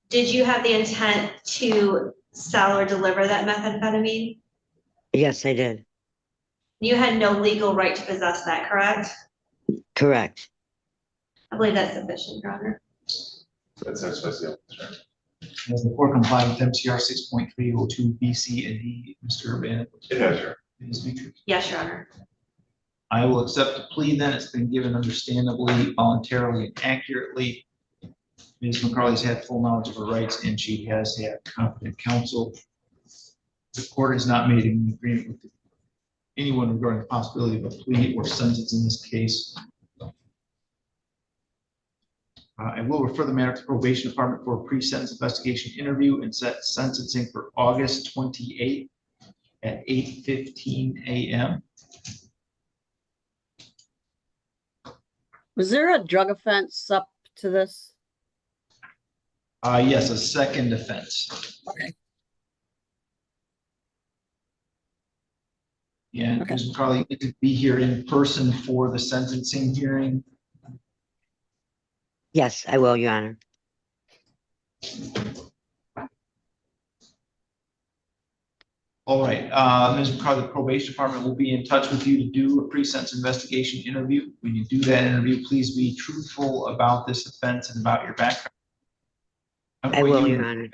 Did you have the intent to sell or deliver that methamphetamine? Yes, I did. You had no legal right to possess that, correct? Correct. I believe that's sufficient, Your Honor. That's special. Has the court complied with MCR 6.302 B, C, and D, Mr. Urban? It has, Your Honor. Ms. Beecher? Yes, Your Honor. I will accept the plea then. It's been given understandably, voluntarily, and accurately. Ms. McCarley's had full knowledge of her rights and she has had competent counsel. The court has not made any agreement with anyone regarding the possibility of a plea or sentence in this case. I will refer the matter to the probation department for a pre-sentence investigation interview and set sentencing for August 28th at 8:15 a.m. Was there a drug offense up to this? Yes, a second offense. Okay. And Ms. McCarley, you need to be here in person for the sentencing hearing. Yes, I will, Your Honor. All right, Ms. McCarthy, the probation department will be in touch with you to do a pre-sentence investigation interview. When you do that interview, please be truthful about this offense and about your background. I will, Your Honor.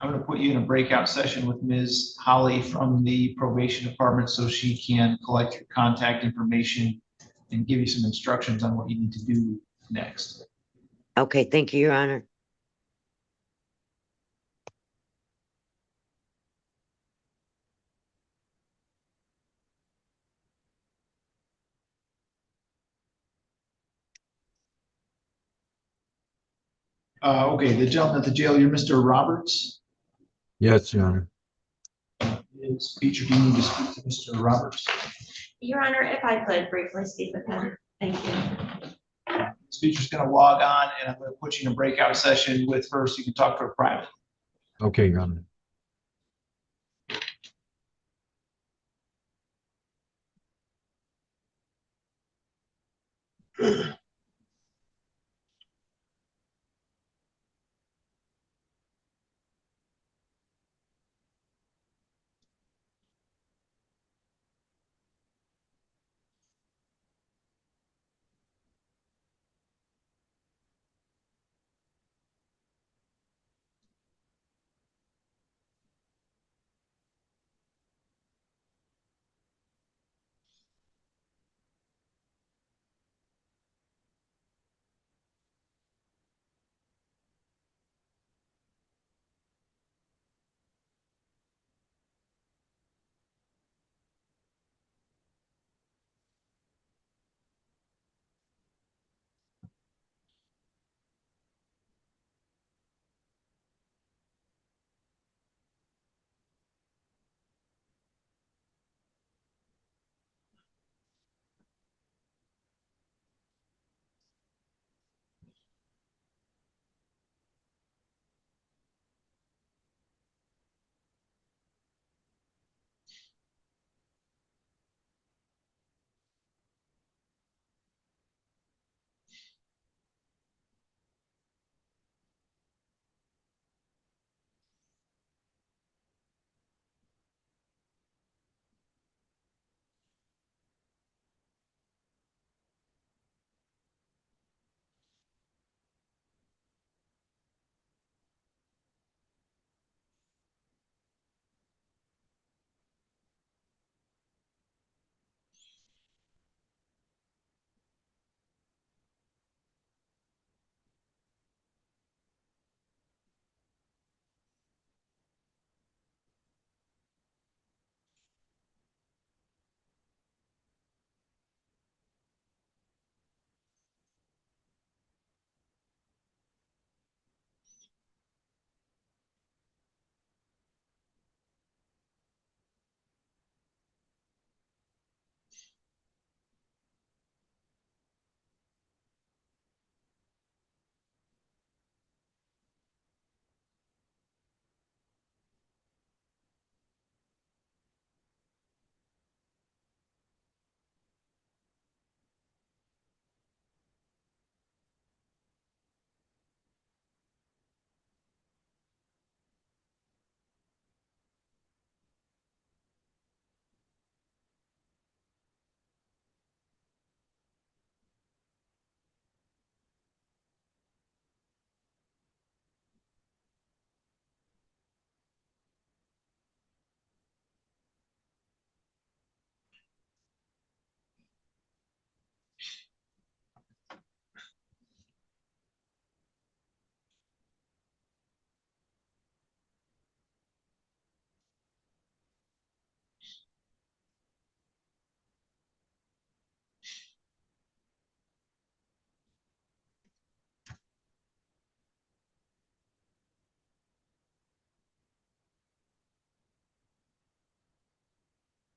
I'm going to put you in a breakout session with Ms. Holly from the probation department so she can collect your contact information and give you some instructions on what you need to do next. Okay, thank you, Your Honor. Okay, the gentleman at the jail, you're Mr. Roberts. Yes, Your Honor. Ms. Beecher, do you need to speak to Mr. Roberts? Your Honor, if I could briefly speak with him, thank you. Ms. Beecher's going to log on, and I'm going to put you in a breakout session with her so you can talk to her privately. Okay, Your Honor.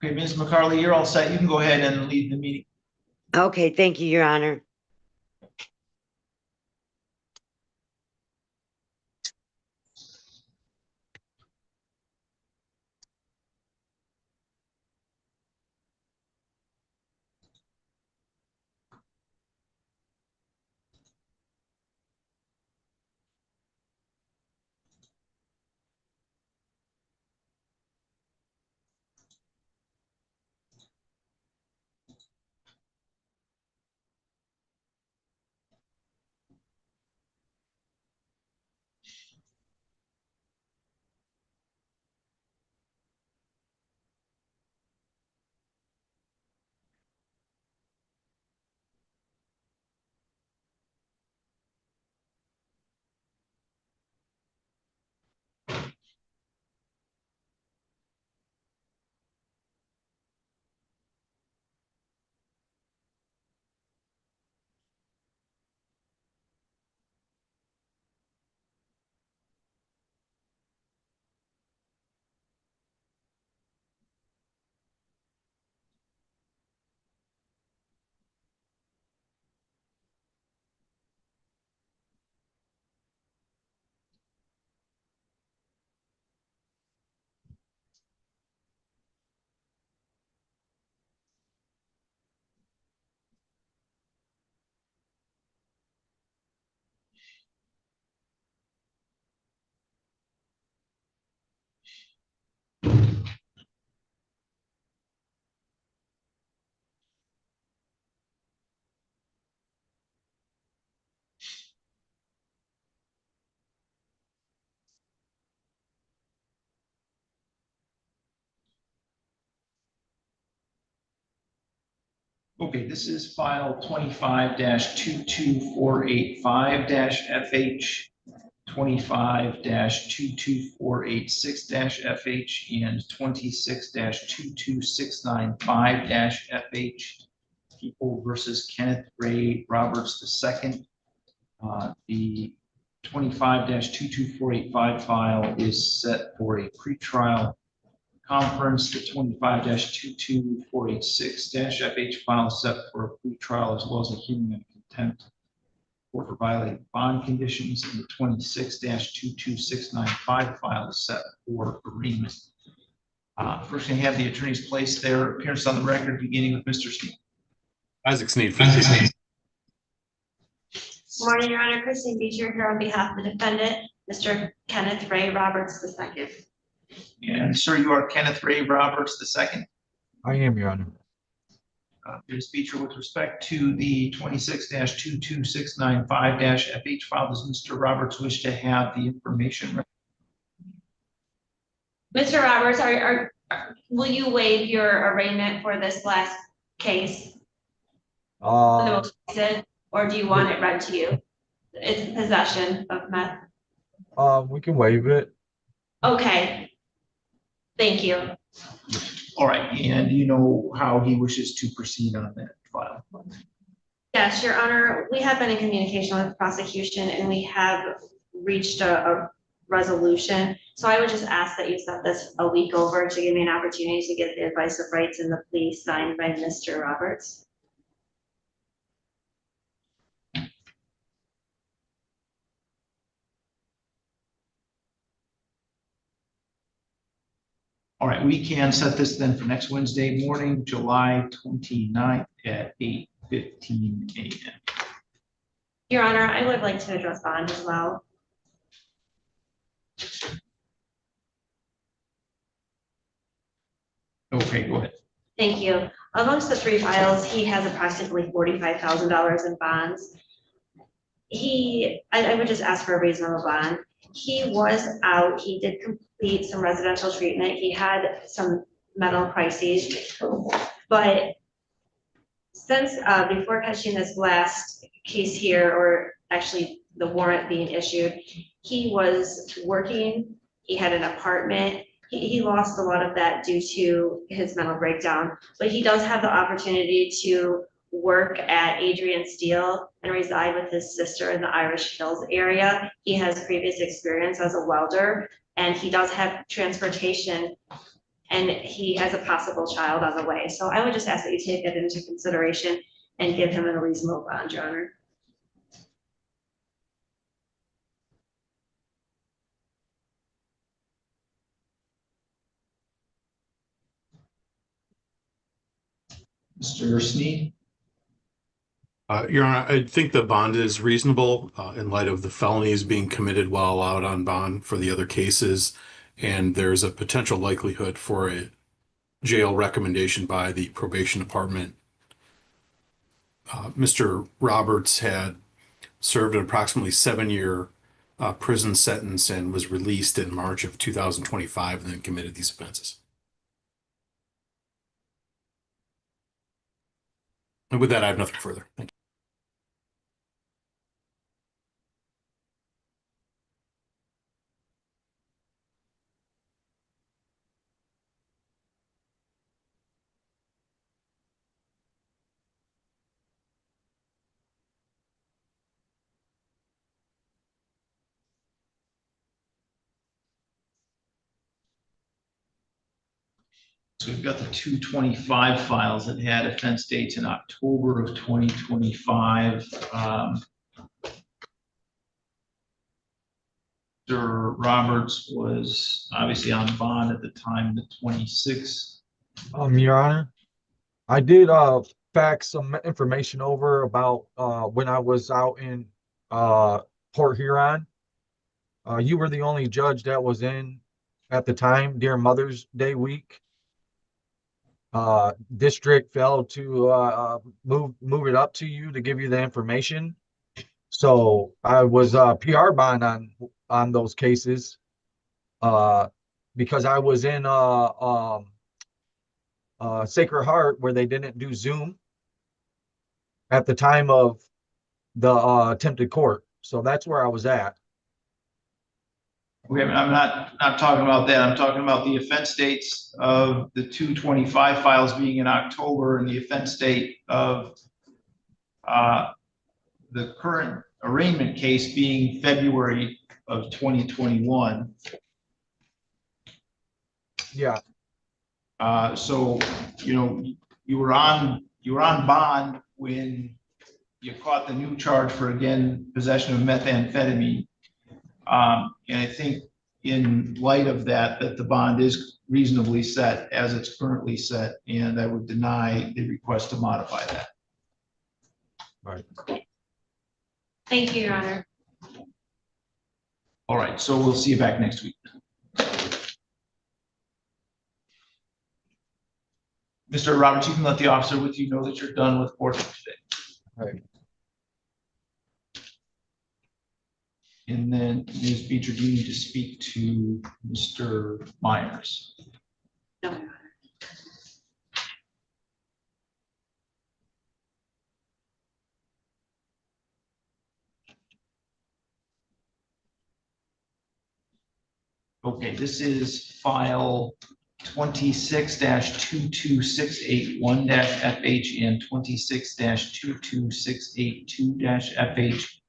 Okay, Ms. McCarley, you're all set. You can go ahead and lead the meeting. Okay, thank you, Your Honor. Okay, this is file 25-22485-FH, 25-22486-FH, and 26-22695-FH. People versus Kenneth Ray Roberts II. The 25-22485 file is set for a pretrial conference. The 25-22486-FH file is set for a pretrial as well as a hearing of contempt for violating bond conditions. And the 26-22695 file is set for arraignment. First, I have the attorney's place their appearance on the record, beginning with Mr. Sneed. Isaac Sneed. Morning, Your Honor. Christine Beecher here on behalf of the defendant, Mr. Kenneth Ray Roberts II. And sir, you are Kenneth Ray Roberts II. I am, Your Honor. Ms. Beecher, with respect to the 26-22695-FH file, does Mr. Roberts wish to have the information? Mr. Roberts, will you waive your arraignment for this last case? Or do you want it read to you? It's possession of meth. We can waive it. Okay. Thank you. All right, and you know how he wishes to proceed on that file? Yes, Your Honor, we have been in communication with the prosecution and we have reached a resolution. So I would just ask that you set this a week over to give me an opportunity to get the advice of rights and the plea signed by Mr. Roberts. All right, we can set this then for next Wednesday morning, July 29th at 8:15 a.m. Your Honor, I would like to address bond as well. Okay, go ahead. Thank you. Amongst the three files, he has approximately $45,000 in bonds. I would just ask for a reasonable bond. He was out, he did complete some residential treatment, he had some mental crises, but since before catching this last case here, or actually the warrant being issued, he was working, he had an apartment, he lost a lot of that due to his mental breakdown, but he does have the opportunity to work at Adrian Steel and reside with his sister in the Irish Hills area. He has previous experience as a welder, and he does have transportation, and he has a possible child on the way. So I would just ask that you take that into consideration and give him a reasonable bond, Your Honor. Mr. Sneed? Your Honor, I think the bond is reasonable in light of the felonies being committed while out on bond for the other cases. And there's a potential likelihood for a jail recommendation by the probation department. Mr. Roberts had served an approximately 7-year prison sentence and was released in March of 2025 and then committed these offenses. And with that, I have nothing further. Thank you. So we've got the 225 files that had offense dates in October of 2025. Mr. Roberts was obviously on bond at the time, the 26th. Your Honor, I did fax some information over about when I was out in Port Huron. You were the only judge that was in at the time during Mother's Day week. District failed to move it up to you to give you the information. So I was PR bond on those cases because I was in Sacred Heart where they didn't do Zoom. at the time of the attempted court. So that's where I was at. I'm not talking about that. I'm talking about the offense dates of the 225 files being in October and the offense date of the current arraignment case being February of 2021. Yeah. So, you were on bond when you caught the new charge for, again, possession of methamphetamine. And I think in light of that the bond is reasonably set as it's currently set, and I would deny the request to modify that. Right. Thank you, Your Honor. All right, so we'll see you back next week. Mr. Roberts, you can let the officer with you know that you're done with court for today. Right. And then Ms. Beecher, do you need to speak to Mr. Myers? No, Your Honor. Okay, this is file 26-22681-FH and 26-22682-FH.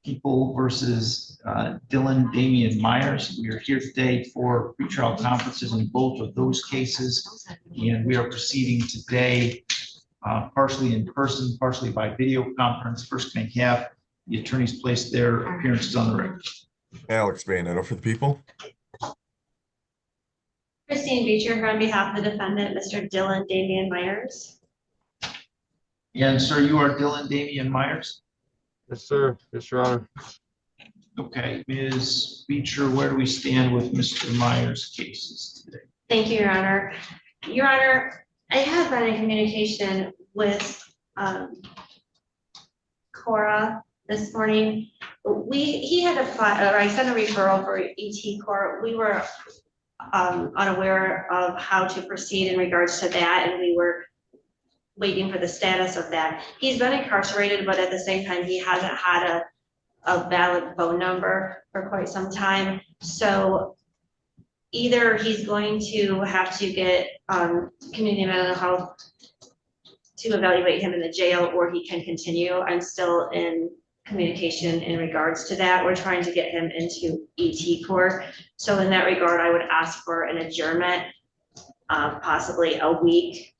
People versus Dylan Damian Myers. We are here today for pretrial conferences in both of those cases, and we are proceeding today partially in person, partially by video conference. First, can I have the attorneys place their appearances on the record? Alex Bayoneto for the people. Christine Beecher here on behalf of the defendant, Mr. Dylan Damian Myers. And sir, you are Dylan Damian Myers? Yes, sir. Yes, Your Honor. Okay, Ms. Beecher, where do we stand with Mr. Myers' cases today? Thank you, Your Honor. Your Honor, I have been in communication with Cora this morning. He had applied, or I sent a referral for ET court. We were unaware of how to proceed in regards to that, and we were waiting for the status of that. He's been incarcerated, but at the same time, he hasn't had a valid phone number for quite some time. So either he's going to have to get community mental health to evaluate him in the jail, or he can continue. I'm still in communication in regards to that. We're trying to get him into ET court. So in that regard, I would ask for an adjournment, possibly a week.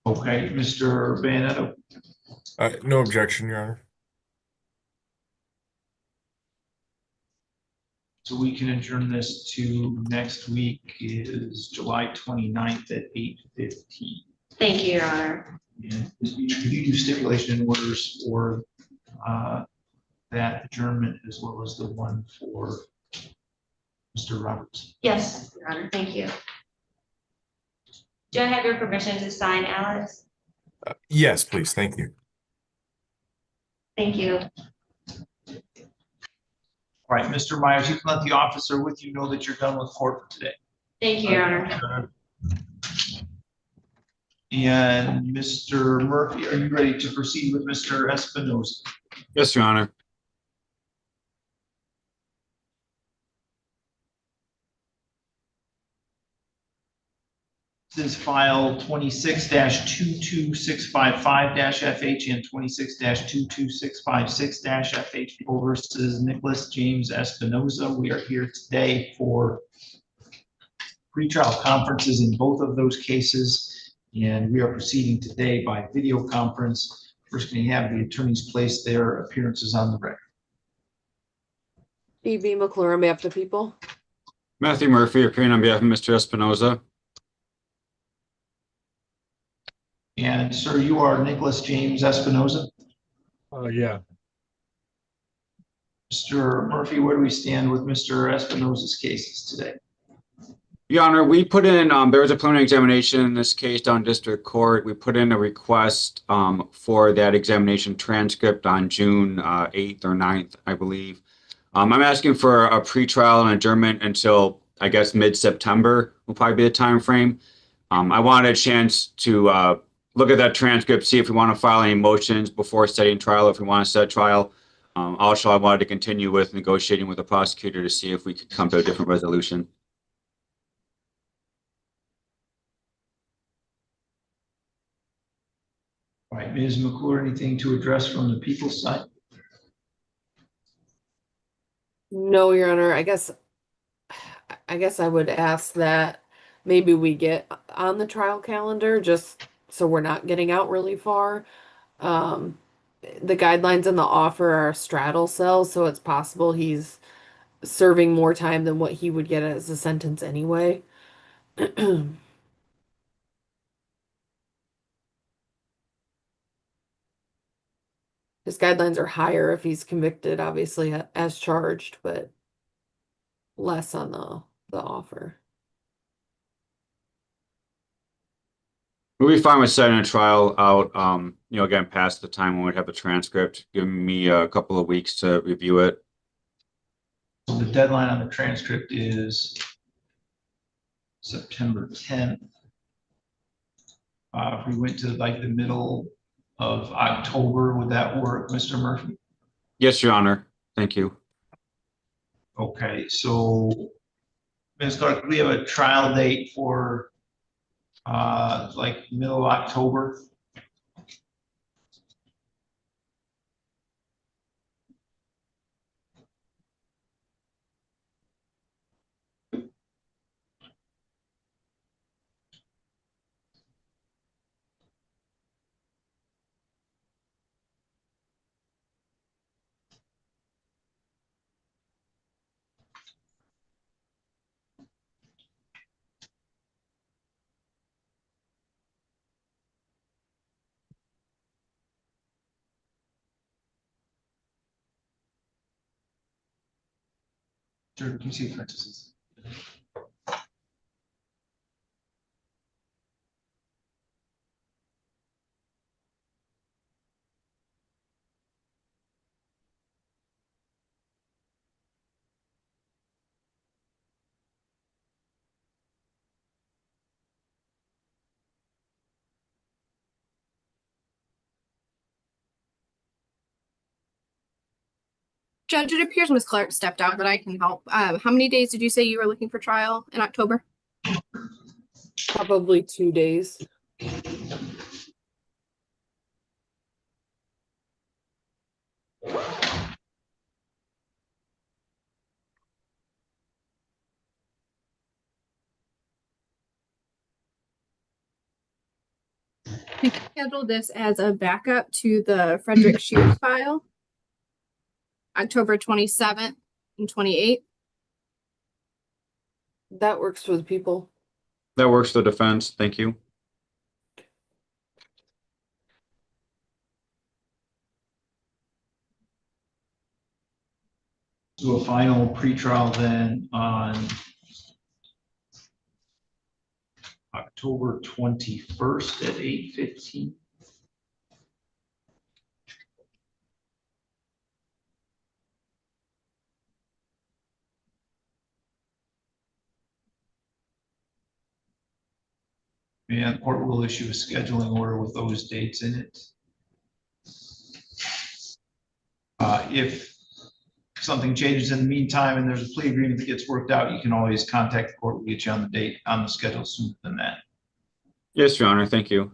Okay, Mr. Bayoneto. No objection, Your Honor. So we can adjourn this to next week is July 29th at 8:15. Thank you, Your Honor. And Ms. Beecher, could you do stipulation and orders for that adjournment as well as the one for Mr. Roberts? Yes, Your Honor, thank you. Do I have your permission to sign, Alex? Yes, please. Thank you. Thank you. All right, Mr. Myers, you can let the officer with you know that you're done with court for today. Thank you, Your Honor. And Mr. Murphy, are you ready to proceed with Mr. Espinoza? Yes, Your Honor. This is file 26-22655-FH and 26-22656-FH, people versus Nicholas James Espinoza. We are here today for pretrial conferences in both of those cases, and we are proceeding today by video conference. First, can you have the attorneys place their appearances on the record? E.B. McClure on behalf of the people. Matthew Murphy appearing on behalf of Mr. Espinoza. And sir, you are Nicholas James Espinoza? Yeah. Mr. Murphy, where do we stand with Mr. Espinoza's cases today? Your Honor, we put in, there was a preliminary examination in this case down district court. We put in a request for that examination transcript on June 8th or 9th, I believe. I'm asking for a pretrial and adjournment until, I guess, mid-September will probably be the time frame. I wanted a chance to look at that transcript, see if we want to file any motions before setting trial, if we want to set trial. Also, I wanted to continue with negotiating with the prosecutor to see if we could come to a different resolution. All right, Ms. McClure, anything to address from the people's side? No, Your Honor, I guess I would ask that maybe we get on the trial calendar just so we're not getting out really far. The guidelines in the offer are a straddle cell, so it's possible he's serving more time than what he would get as a sentence anyway. His guidelines are higher if he's convicted, obviously, as charged, but less on the offer. We'll be fine with setting a trial out, again, past the time when we'd have the transcript, giving me a couple of weeks to review it. So the deadline on the transcript is September 10th. If we went to like the middle of October, would that work, Mr. Murphy? Yes, Your Honor. Thank you. Okay, so Ms. Clark, we have a trial date for like middle of October. Sure, can you see Francis? Judge, it appears Ms. Clark stepped out, but I can help. How many days did you say you were looking for trial in October? Probably 2 days. We can schedule this as a backup to the Frederick Shears file, October 27th and 28th. That works for the people. That works for the defense. Thank you. Do a final pretrial then on October 21st at 8:15. And the court will issue a scheduling order with those dates in it. If something changes in the meantime and there's a plea agreement that gets worked out, you can always contact the court. We'll get you on the date on the schedule sooner than that. Yes, Your Honor. Thank you.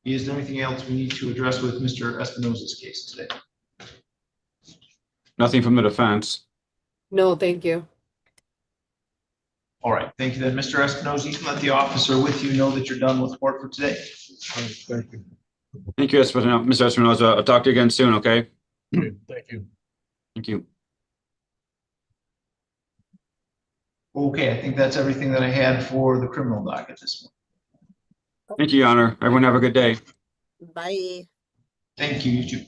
Is there anything else we need to address with Mr. Espinosa's case today? Nothing from the defense. No, thank you. All right, thank you then, Mr. Espinosa. You can let the officer with you know that you're done with court for today. Thank you. Thank you, Mr. Espinosa. I'll talk to you again soon, okay? Thank you. Thank you. Okay, I think that's everything that I had for the criminal docket this morning. Thank you, Your Honor. Everyone have a good day. Bye. Thank you, you too.